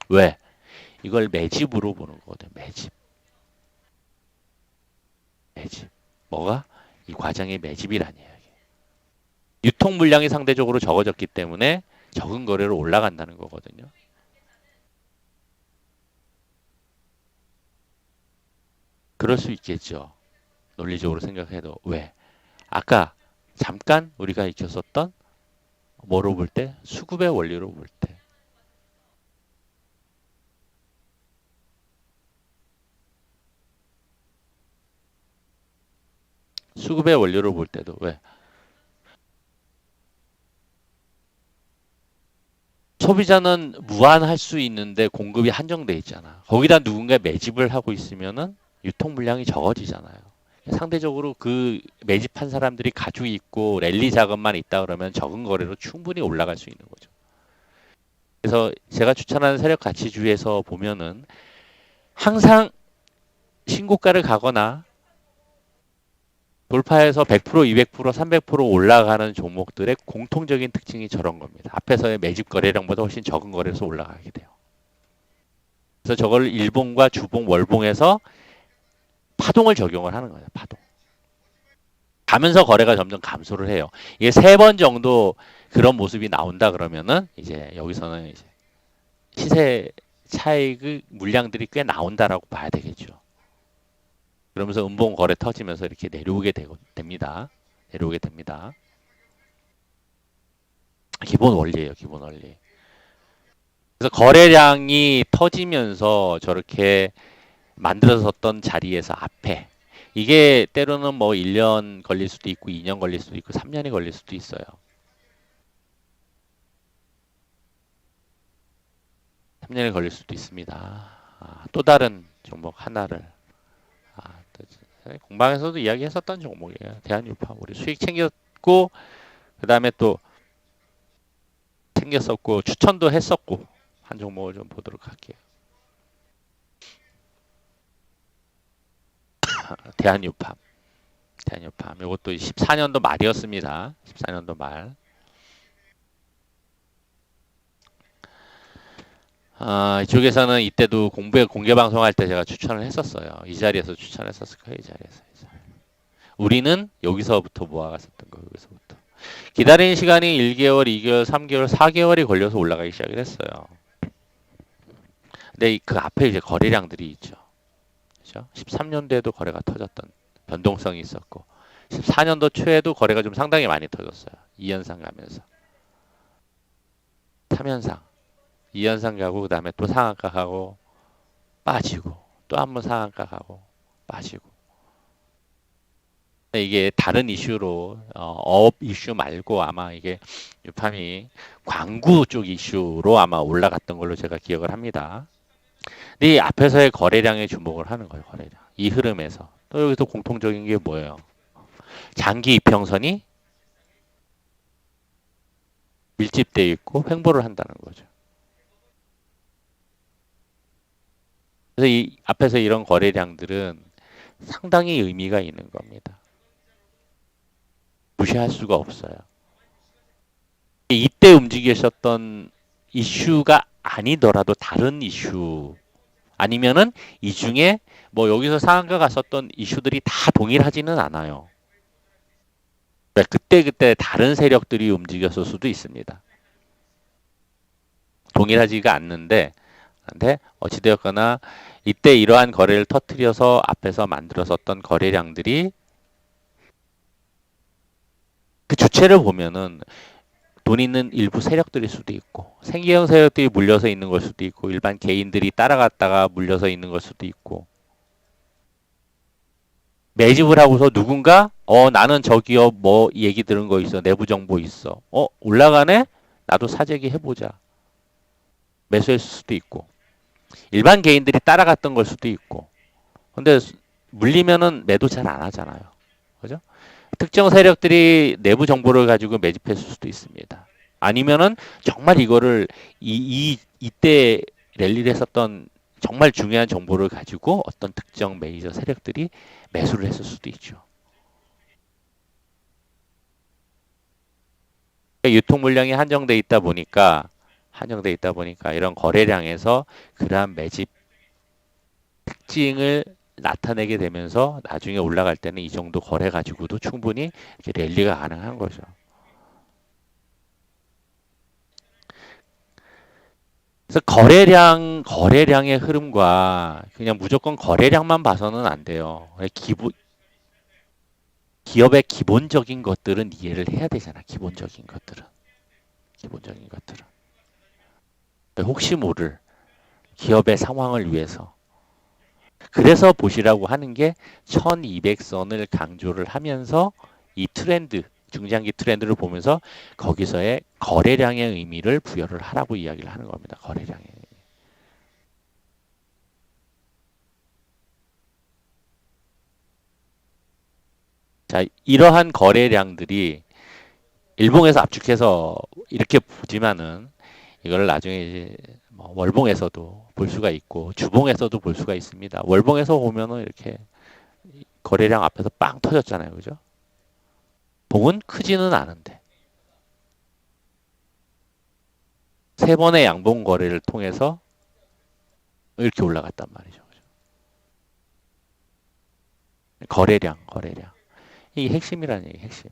왜? 이걸 매집으로 보는 거거든. 매집. 매집. 뭐가? 이 과정의 매집이란 이야기. 유통 물량이 상대적으로 적어졌기 때문에 적은 거래로 올라간다는 거거든요. 그럴 수 있겠죠. 논리적으로 생각해도. 왜? 아까 잠깐 우리가 익혔었던 뭐로 볼 때? 수급의 원리로 볼 때. 수급의 원리로 볼 때도 왜? 소비자는 무한할 수 있는데 공급이 한정돼 있잖아. 거기다 누군가 매집을 하고 있으면은 유통 물량이 적어지잖아요. 상대적으로 그 매집한 사람들이 가지고 있고 랠리 자금만 있다 그러면 적은 거래로 충분히 올라갈 수 있는 거죠. 그래서 제가 추천하는 세력 가치주에서 보면은 항상 신고가를 가거나 돌파해서 100%, 200%, 300% 올라가는 종목들의 공통적인 특징이 저런 겁니다. 앞에서의 매집 거래량보다 훨씬 적은 거래에서 올라가게 돼요. 그래서 저걸 일봉과 주봉, 월봉에서 파동을 적용을 하는 거예요. 파동. 가면서 거래가 점점 감소를 해요. 이게 3번 정도 그런 모습이 나온다 그러면은 이제 여기서는 이제 시세 차익의 물량들이 꽤 나온다라고 봐야 되겠죠. 그러면서 음봉 거래 터지면서 이렇게 내려오게 됩니다. 내려오게 됩니다. 기본 원리예요. 기본 원리. 그래서 거래량이 터지면서 저렇게 만들어졌던 자리에서 앞에 이게 때로는 뭐 1년 걸릴 수도 있고 2년 걸릴 수도 있고 3년이 걸릴 수도 있어요. 3년이 걸릴 수도 있습니다. 또 다른 종목 하나를 공방에서도 이야기했었던 종목이에요. 대한유파 우리 수익 챙겼고 그 다음에 또 챙겼었고 추천도 했었고 한 종목을 좀 보도록 할게요. 대한유파 이것도 14년도 말이었습니다. 14년도 말. 이쪽에서는 이때도 공개 방송할 때 제가 추천을 했었어요. 이 자리에서 추천했었을 거예요. 이 자리에서. 우리는 여기서부터 모아갔었던 거 여기서부터. 기다리는 시간이 1개월, 2개월, 3개월, 4개월이 걸려서 올라가기 시작을 했어요. 근데 그 앞에 이제 거래량들이 있죠. 그렇죠? 13년도에도 거래가 터졌던 변동성이 있었고 14년도 초에도 거래가 좀 상당히 많이 터졌어요. 2연상 가면서. 3연상. 2연상 가고 그 다음에 또 상한가 가고 빠지고 또 한 번 상한가 가고 빠지고 이게 다른 이슈로 업 이슈 말고 아마 이게 유팜이 광구 쪽 이슈로 아마 올라갔던 걸로 제가 기억을 합니다. 근데 이 앞에서의 거래량에 주목을 하는 거예요. 거래량. 이 흐름에서. 또 여기서 공통적인 게 뭐예요? 장기 이평선이 밀집되어 있고 횡보를 한다는 거죠. 그래서 이 앞에서 이런 거래량들은 상당히 의미가 있는 겁니다. 무시할 수가 없어요. 이때 움직이셨던 이슈가 아니더라도 다른 이슈 아니면은 이 중에 뭐 여기서 상한가 갔었던 이슈들이 다 동일하지는 않아요. 그때 다른 세력들이 움직였을 수도 있습니다. 동일하지가 않는데 근데 어찌되었거나 이때 이러한 거래를 터뜨려서 앞에서 만들었었던 거래량들이 그 주체를 보면은 돈 있는 일부 세력들일 수도 있고 생계형 세력들이 물려서 있는 걸 수도 있고 일반 개인들이 따라갔다가 물려서 있는 걸 수도 있고 매집을 하고서 누군가 나는 저 기업 뭐 얘기 들은 거 있어 내부 정보 있어 올라가네 나도 사재기 해보자 매수했을 수도 있고 일반 개인들이 따라갔던 걸 수도 있고 근데 물리면은 매도 잘 안 하잖아요. 그죠? 특정 세력들이 내부 정보를 가지고 매집했을 수도 있습니다. 아니면은 정말 이거를 이때 랠리를 했었던 정말 중요한 정보를 가지고 어떤 특정 메이저 세력들이 매수를 했을 수도 있죠. 유통 물량이 한정돼 있다 보니까 이런 거래량에서 그러한 매집 특징을 나타내게 되면서 나중에 올라갈 때는 이 정도 거래 가지고도 충분히 이렇게 랠리가 가능한 거죠. 그래서 거래량의 흐름과 그냥 무조건 거래량만 봐서는 안 돼요. 기업의 기본적인 것들은 이해를 해야 되잖아. 기본적인 것들은. 혹시 모를 기업의 상황을 위해서. 그래서 보시라고 하는 게 1200선을 강조를 하면서 이 트렌드, 중장기 트렌드를 보면서 거기서의 거래량의 의미를 부여를 하라고 이야기를 하는 겁니다. 거래량의. 자, 이러한 거래량들이 일봉에서 압축해서 이렇게 보지만은 이걸 나중에 이제 뭐 월봉에서도 볼 수가 있고 주봉에서도 볼 수가 있습니다. 월봉에서 보면은 이렇게 거래량 앞에서 빵 터졌잖아요. 그죠? 봉은 크지는 않은데 세 번의 양봉 거래를 통해서 이렇게 올라갔단 말이죠. 거래량. 이게 핵심이라는 얘기, 핵심.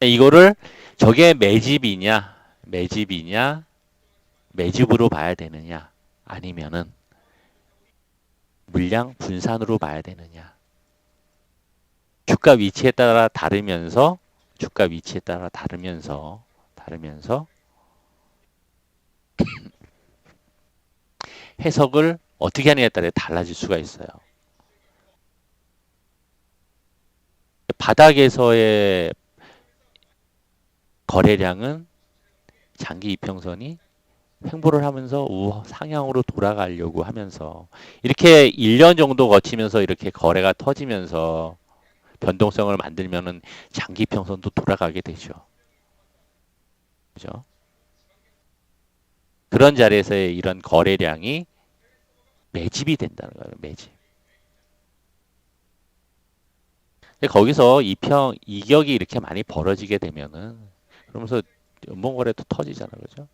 이거를 저게 매집이냐, 매집으로 봐야 되느냐, 아니면은 물량 분산으로 봐야 되느냐. 주가 위치에 따라 다르면서, 주가 위치에 따라 다르면서 해석을 어떻게 하느냐에 따라 달라질 수가 있어요. 바닥에서의 거래량은 장기 이평선이 횡보를 하면서 상향으로 돌아가려고 하면서 이렇게 1년 정도 거치면서 이렇게 거래가 터지면서 변동성을 만들면은 장기 평선도 돌아가게 되죠. 그죠? 그런 자리에서의 이런 거래량이 매집이 된다는 거예요. 매집. 근데 거기서 이격이 이렇게 많이 벌어지게 되면은 그러면서 연봉 거래도 터지잖아요. 그죠?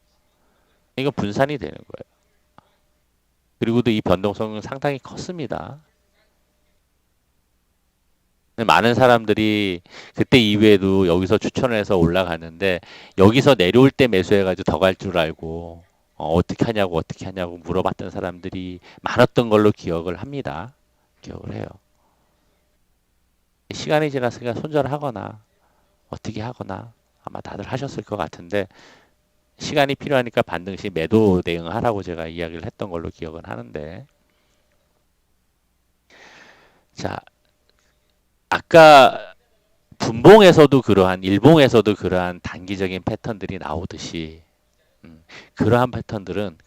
이거 분산이 되는 거예요. 그리고도 이 변동성은 상당히 컸습니다. 많은 사람들이 그때 이후에도 여기서 추천을 해서 올라갔는데 여기서 내려올 때 매수해가지고 더 갈 줄 알고 어떻게 하냐고 물어봤던 사람들이 많았던 걸로 기억을 합니다. 기억을 해요. 시간이 지났으니까 손절하거나 어떻게 하거나 아마 다들 하셨을 것 같은데 시간이 필요하니까 반드시 매도 대응하라고 제가 이야기를 했던 걸로 기억은 하는데 자 아까 일봉에서도 그러한 단기적인 패턴들이 나오듯이 그러한 패턴들은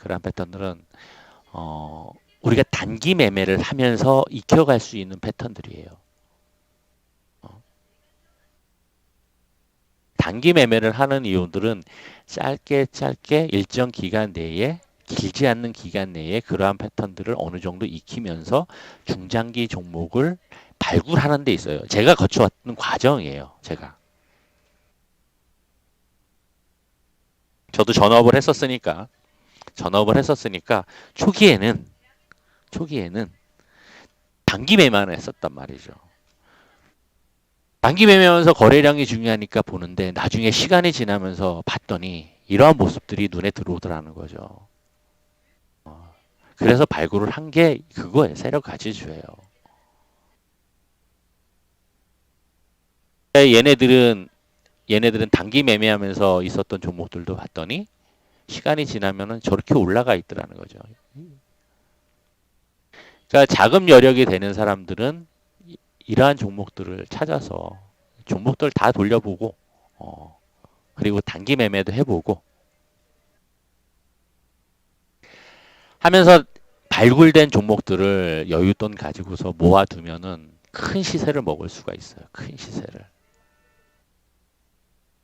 우리가 단기 매매를 하면서 익혀갈 수 있는 패턴들이에요. 단기 매매를 하는 이유들은 짧게 일정 기간 내에 길지 않는 기간 내에 그러한 패턴들을 어느 정도 익히면서 중장기 종목을 발굴하는 데 있어요. 제가 거쳐왔던 과정이에요. 저도 전업을 했었으니까 초기에는 단기 매매만 했었단 말이죠. 단기 매매하면서 거래량이 중요하니까 보는데 나중에 시간이 지나면서 봤더니 이러한 모습들이 눈에 들어오더라는 거죠. 그래서 발굴을 한 게 그거예요. 세력 가치주예요. 얘네들은 단기 매매하면서 있었던 종목들도 봤더니 시간이 지나면은 저렇게 올라가 있더라는 거죠. 그러니까 자금 여력이 되는 사람들은 이러한 종목들을 찾아서 종목들 다 돌려보고 그리고 단기 매매도 해보고 하면서 발굴된 종목들을 여윳돈 가지고서 모아두면은 큰 시세를 먹을 수가 있어요. 큰 시세를.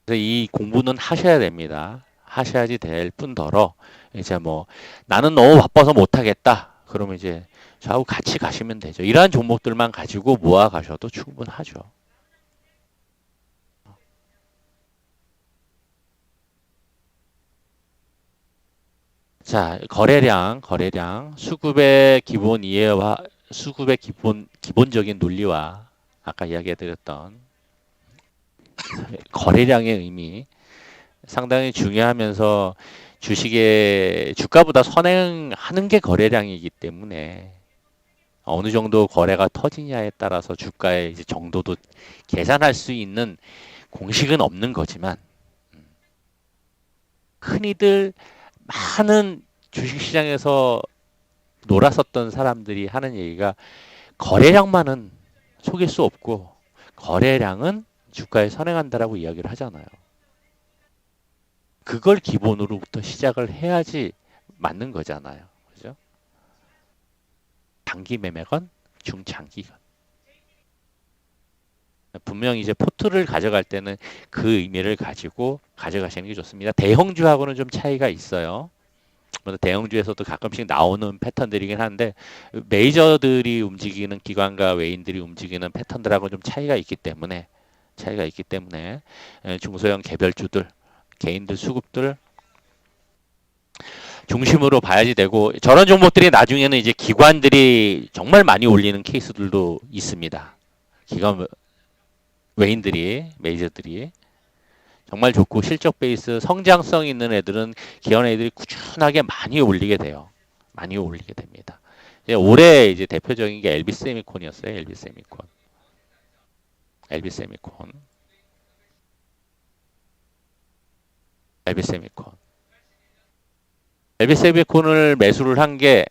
그래서 이 공부는 하셔야 됩니다. 하셔야지 될 뿐더러 이제 뭐 나는 너무 바빠서 못하겠다. 그러면 이제 저하고 같이 가시면 되죠. 이러한 종목들만 가지고 모아 가셔도 충분하죠. 자, 거래량, 수급의 기본적인 논리와 아까 이야기해드렸던 거래량의 의미 상당히 중요하면서 주식의 주가보다 선행하는 게 거래량이기 때문에 어느 정도 거래가 터지냐에 따라서 주가의 이제 정도도 계산할 수 있는 공식은 없는 거지만 흔히들 많은 주식시장에서 놀았었던 사람들이 하는 얘기가 거래량만은 속일 수 없고 거래량은 주가에 선행한다라고 이야기를 하잖아요. 그걸 기본으로부터 시작을 해야지 맞는 거잖아요. 그죠? 단기 매매건 중장기건. 분명히 이제 포트를 가져갈 때는 그 의미를 가지고 가져가시는 게 좋습니다. 대형주하고는 좀 차이가 있어요. 대형주에서도 가끔씩 나오는 패턴들이긴 한데 메이저들이 움직이는 기관과 외인들이 움직이는 패턴들하고 좀 차이가 있기 때문에 중소형 개별주들 개인들 수급들 중심으로 봐야지 되고 저런 종목들이 나중에는 이제 기관들이 정말 많이 올리는 케이스들도 있습니다. 기관 외인들이 메이저들이 정말 좋고 실적 베이스 성장성 있는 애들은 기관 애들이 꾸준하게 많이 올리게 돼요. 많이 올리게 됩니다. 올해 이제 대표적인 게 LB 세미콘이었어요. LB 세미콘. LB 세미콘. LB 세미콘. LB 세미콘을 매수를 한 게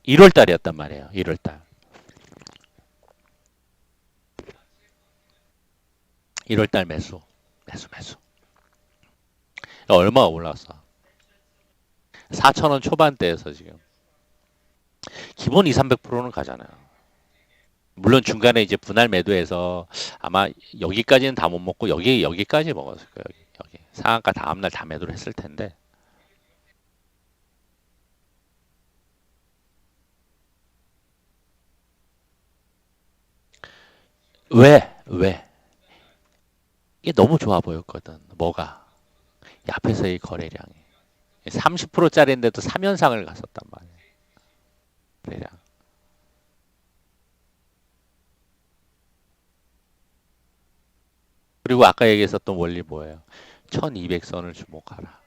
1월 달이었단 말이에요. 1월 달. 1월 달 매수. 매수. 얼마가 올라왔어? 4,000원 초반대에서 지금. 기본 2, 300%는 가잖아요. 물론 중간에 이제 분할 매도해서 아마 여기까지는 다 못 먹고 여기까지 먹었을 거예요. 여기. 상한가 다음날 다 매도를 했을 텐데. 왜? 이게 너무 좋아 보였거든. 뭐가? 이 앞에서의 거래량이. 30%짜리인데도 3연상을 갔었단 말이에요. 거래량. 그리고 아까 얘기했었던 원리 뭐예요? 1200선을 주목하라.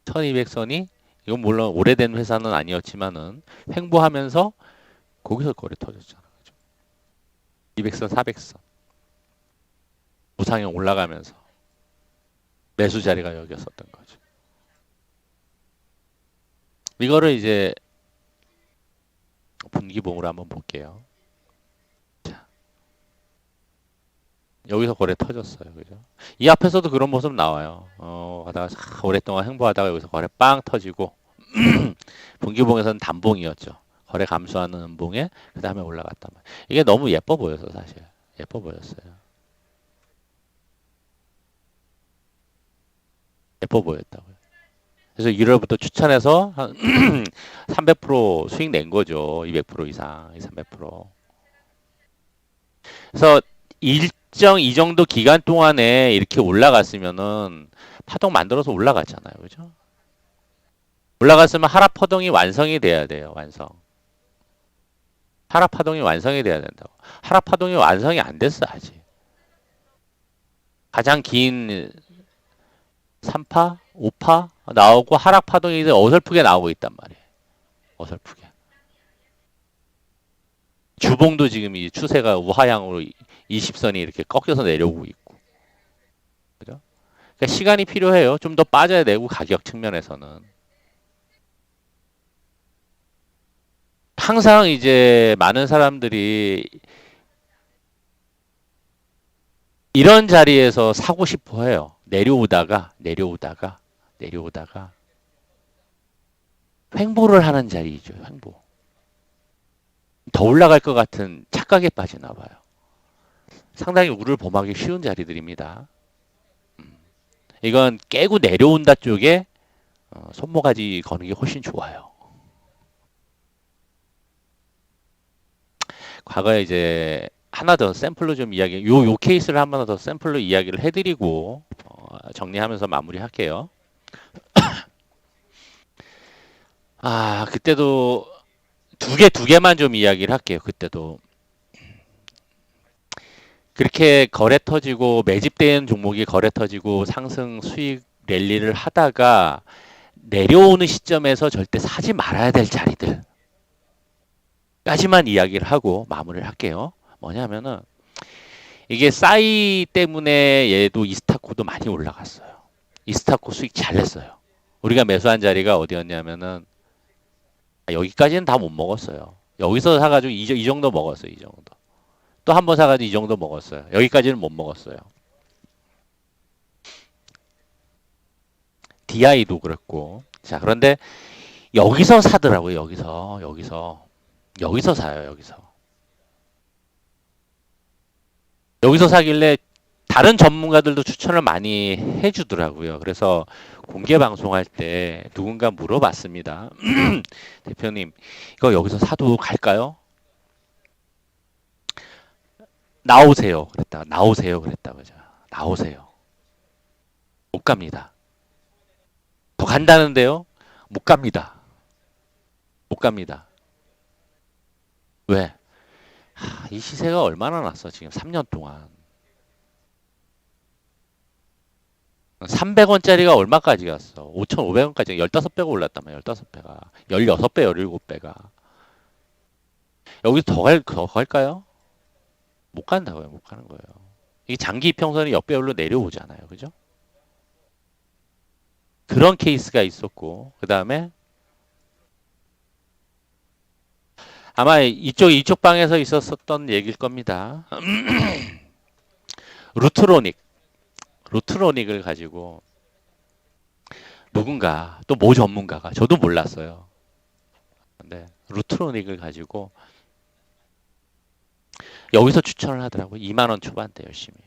1200선이 이건 물론 오래된 회사는 아니었지만은 횡보하면서 거기서 거래 터졌잖아. 그죠? 200선, 400선. 우상향 올라가면서 매수 자리가 여기였었던 거죠. 이거를 이제 분기봉으로 한번 볼게요. 자, 여기서 거래 터졌어요. 그죠? 이 앞에서도 그런 모습 나와요. 하다가 오랫동안 횡보하다가 여기서 거래 빵 터지고 분기봉에서는 단봉이었죠. 거래 감소하는 음봉에 그 다음에 올라갔단 말이에요. 이게 너무 예뻐 보여서 사실. 예뻐 보였어요. 예뻐 보였다고요. 그래서 1월부터 추천해서 한 300% 수익 낸 거죠. 200% 이상, 300%. 그래서 일정 이 정도 기간 동안에 이렇게 올라갔으면은 파동 만들어서 올라갔잖아요. 그죠? 올라갔으면 하락 파동이 완성이 돼야 돼요. 완성. 하락 파동이 완성이 돼야 된다고. 하락 파동이 완성이 안 됐어, 아직. 가장 긴 3파, 5파 나오고 하락 파동이 이제 어설프게 나오고 있단 말이에요. 어설프게. 주봉도 지금 이 추세가 우하향으로 20선이 이렇게 꺾여서 내려오고 있고. 그죠? 그러니까 시간이 필요해요. 좀 더 빠져야 되고 가격 측면에서는. 항상 이제 많은 사람들이 이런 자리에서 사고 싶어 해요. 내려오다가 횡보를 하는 자리죠. 횡보. 더 올라갈 것 같은 착각에 빠지나 봐요. 상당히 우를 범하기 쉬운 자리들입니다. 이건 깨고 내려온다 쪽에 손모가지 거는 게 훨씬 좋아요. 과거에 이제 하나 더 샘플로 좀 이야기, 요 케이스를 한 번 더 샘플로 이야기를 해드리고 정리하면서 마무리할게요. 그때도 두 개만 좀 이야기를 할게요. 그때도 그렇게 거래 터지고 매집된 종목이 거래 터지고 상승 수익 랠리를 하다가 내려오는 시점에서 절대 사지 말아야 될 자리들 까지만 이야기를 하고 마무리를 할게요. 뭐냐면은 이게 싸이 때문에 얘도 이스타코도 많이 올라갔어요. 이스타코 수익 잘 냈어요. 우리가 매수한 자리가 어디였냐면은 여기까지는 다 못 먹었어요. 여기서 사가지고 이 정도 먹었어요. 이 정도. 또 한 번 사가지고 이 정도 먹었어요. 여기까지는 못 먹었어요. DI도 그랬고. 자, 그런데 여기서 사더라고요. 여기서 사요. 여기서 사길래 다른 전문가들도 추천을 많이 해주더라고요. 그래서 공개 방송할 때 누군가 물어봤습니다. 대표님, 이거 여기서 사도 갈까요? 나오세요. 그랬다. 그죠? 나오세요. 못 갑니다. 더 간다는데요? 못 갑니다. 못 갑니다. 왜? 이 시세가 얼마나 났어, 지금 3년 동안. 300원짜리가 얼마까지 갔어? 5,500원까지 15배가 올랐다며, 15배가. 16배, 17배가. 여기서 더 갈까요? 못 간다고요, 못 가는 거예요. 이게 장기 이평선이 역배열로 내려오잖아요, 그죠? 그런 케이스가 있었고, 그 다음에 아마 이쪽 방에서 있었던 얘기일 겁니다. 루트로닉, 루트로닉을 가지고 누군가 또 모 전문가가 저도 몰랐어요. 근데 루트로닉을 가지고 여기서 추천을 하더라고요. 2만 원 초반대 열심히.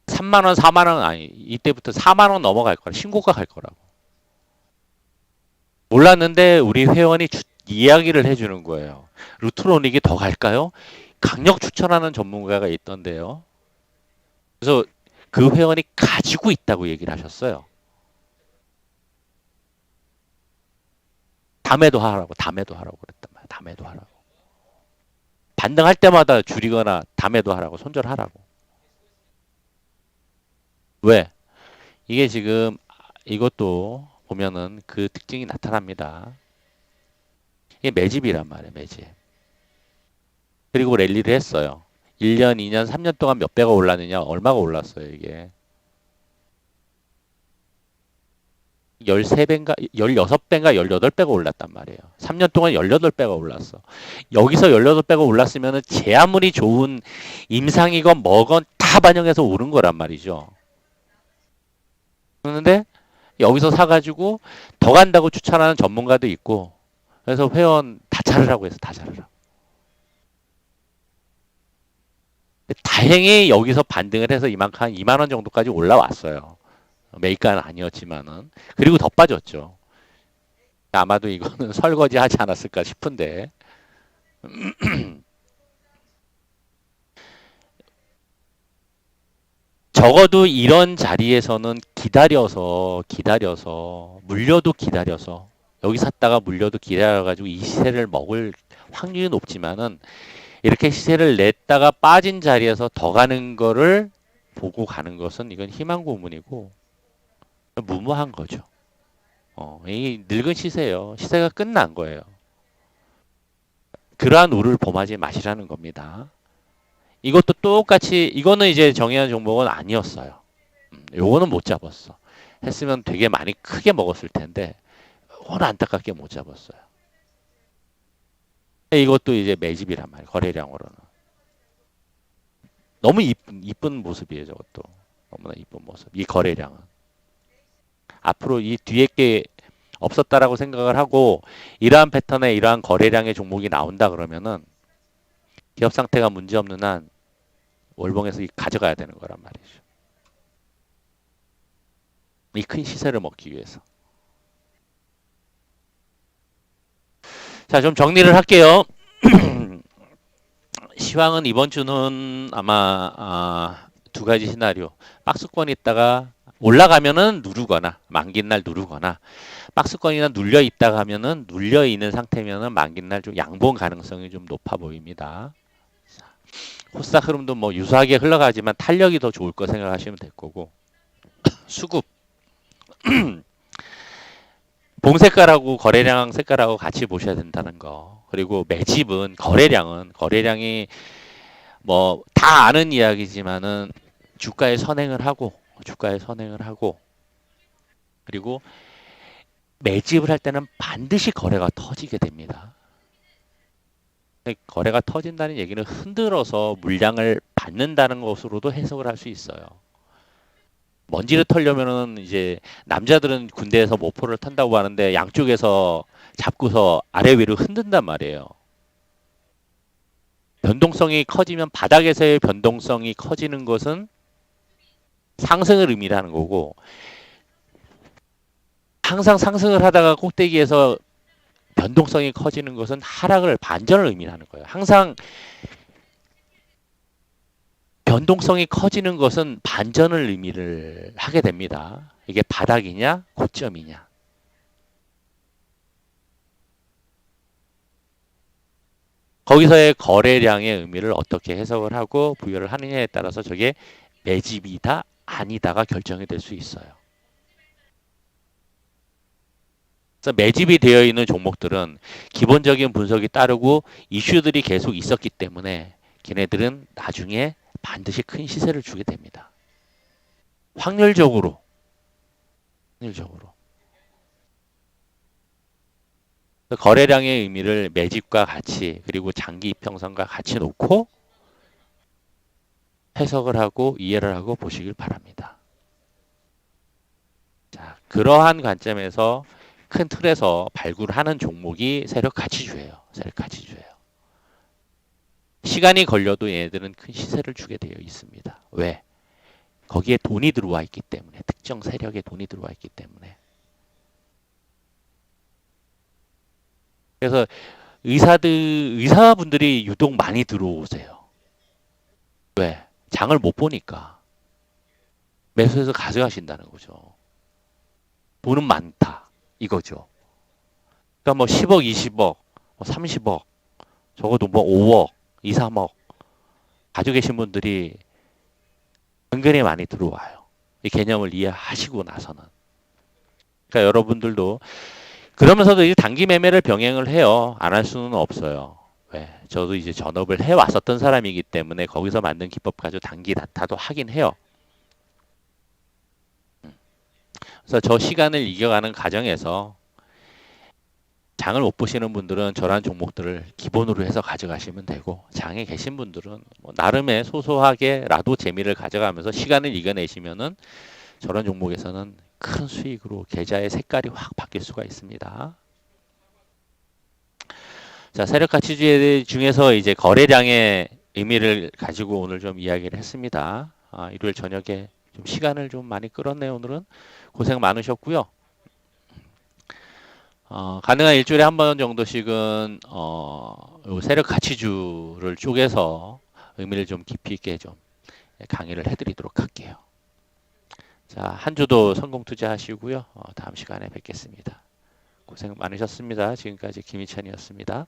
3만 원, 4만 원 아니 이때부터 4만 원 넘어갈 거라 신고가 갈 거라고. 몰랐는데 우리 회원이 이야기를 해주는 거예요. 루트로닉이 더 갈까요? 강력 추천하는 전문가가 있던데요. 그래서 그 회원이 가지고 있다고 얘기를 하셨어요. 담에도 하라고, 담에도 하라고 그랬단 말이야. 담에도 하라고. 반등할 때마다 줄이거나 담에도 하라고, 손절하라고. 왜? 이게 지금 이것도 보면은 그 특징이 나타납니다. 이게 매집이란 말이에요, 매집. 그리고 랠리를 했어요. 1년, 2년, 3년 동안 몇 배가 올랐느냐? 얼마가 올랐어요, 이게. 13배인가, 16배인가 18배가 올랐단 말이에요. 3년 동안 18배가 올랐어. 여기서 18배가 올랐으면 제 아무리 좋은 임상이건 뭐건 다 반영해서 오른 거란 말이죠. 그런데 여기서 사가지고 더 간다고 추천하는 전문가도 있고, 그래서 회원 다 자르라고 해서 다 자르라고. 다행히 여기서 반등을 해서 이만큼 한 2만 원 정도까지 올라왔어요. 매입가는 아니었지만은. 그리고 더 빠졌죠. 아마도 이거는 설거지 하지 않았을까 싶은데. 적어도 이런 자리에서는 기다려서 물려도 기다려서 여기 샀다가 물려도 기다려가지고 이 시세를 먹을 확률이 높지만은 이렇게 시세를 냈다가 빠진 자리에서 더 가는 거를 보고 가는 것은 이건 희망 고문이고 무모한 거죠. 이 늙은 시세예요. 시세가 끝난 거예요. 그러한 우를 범하지 마시라는 겁니다. 이것도 똑같이 이거는 이제 정의한 종목은 아니었어요. 요거는 못 잡았어. 했으면 되게 많이 크게 먹었을 텐데 오늘 안타깝게 못 잡았어요. 이것도 이제 매집이란 말이에요. 거래량으로는. 너무 이쁜 모습이에요. 저것도. 너무나 이쁜 모습. 이 거래량은. 앞으로 이 뒤에 게 없었다라고 생각을 하고 이러한 패턴에 이러한 거래량의 종목이 나온다 그러면은 기업 상태가 문제없는 한 월봉에서 가져가야 되는 거란 말이죠. 이 큰 시세를 먹기 위해서. 자, 좀 정리를 할게요. 시황은 이번 주는 아마 두 가지 시나리오. 박스권 있다가 올라가면은 누르거나 만긴 날 누르거나 박스권이나 눌려 있다가 하면은 눌려 있는 상태면은 만긴 날 좀 양봉 가능성이 좀 높아 보입니다. 코스닥 흐름도 뭐 유사하게 흘러가지만 탄력이 더 좋을 거 생각하시면 될 거고 수급 봉 색깔하고 거래량 색깔하고 같이 보셔야 된다는 거. 그리고 매집은 거래량이 뭐 다 아는 이야기지만은 주가에 선행을 하고 그리고 매집을 할 때는 반드시 거래가 터지게 됩니다. 거래가 터진다는 얘기는 흔들어서 물량을 받는다는 것으로도 해석을 할 수 있어요. 먼지를 털려면은 이제 남자들은 군대에서 모포를 탄다고 하는데 양쪽에서 잡고서 아래 위로 흔든단 말이에요. 변동성이 커지면 바닥에서의 변동성이 커지는 것은 상승을 의미하는 거고 항상 상승을 하다가 꼭대기에서 변동성이 커지는 것은 하락을 반전을 의미하는 거예요. 항상 변동성이 커지는 것은 반전을 의미를 하게 됩니다. 이게 바닥이냐, 고점이냐. 거기서의 거래량의 의미를 어떻게 해석을 하고 부여를 하느냐에 따라서 저게 매집이다, 아니다가 결정이 될 수 있어요. 그래서 매집이 되어 있는 종목들은 기본적인 분석이 따르고 이슈들이 계속 있었기 때문에 걔네들은 나중에 반드시 큰 시세를 주게 됩니다. 확률적으로. 확률적으로. 거래량의 의미를 매집과 같이 그리고 장기 이평선과 같이 놓고 해석을 하고 이해를 하고 보시길 바랍니다. 자, 그러한 관점에서 큰 틀에서 발굴하는 종목이 세력 가치주예요. 세력 가치주예요. 시간이 걸려도 얘네들은 큰 시세를 주게 되어 있습니다. 왜? 거기에 돈이 들어와 있기 때문에, 특정 세력에 돈이 들어와 있기 때문에. 그래서 의사분들이 유독 많이 들어오세요. 왜? 장을 못 보니까. 매수해서 가져가신다는 거죠. 돈은 많다. 이거죠. 그러니까 뭐 10억, 20억, 30억, 적어도 뭐 5억, 2, 3억 가지고 계신 분들이 은근히 많이 들어와요. 이 개념을 이해하시고 나서는. 그러니까 여러분들도 그러면서도 이 단기 매매를 병행을 해요. 안 할 수는 없어요. 왜? 저도 이제 전업을 해왔었던 사람이기 때문에 거기서 만든 기법 가지고 단기 단타도 하긴 해요. 그래서 저 시간을 이겨가는 과정에서 장을 못 보시는 분들은 저런 종목들을 기본으로 해서 가져가시면 되고 장에 계신 분들은 뭐 나름의 소소하게라도 재미를 가져가면서 시간을 이겨내시면은 저런 종목에서는 큰 수익으로 계좌의 색깔이 확 바뀔 수가 있습니다. 자, 세력 가치주의 중에서 이제 거래량의 의미를 가지고 오늘 좀 이야기를 했습니다. 일요일 저녁에 좀 시간을 좀 많이 끌었네요. 오늘은 고생 많으셨고요. 가능한 일주일에 한 번 정도씩은 요 세력 가치주를 쪼개서 의미를 좀 깊이 있게 좀 강의를 해드리도록 할게요. 자, 한 주도 성공 투자하시고요. 다음 시간에 뵙겠습니다. 고생 많으셨습니다. 지금까지 김희찬이었습니다.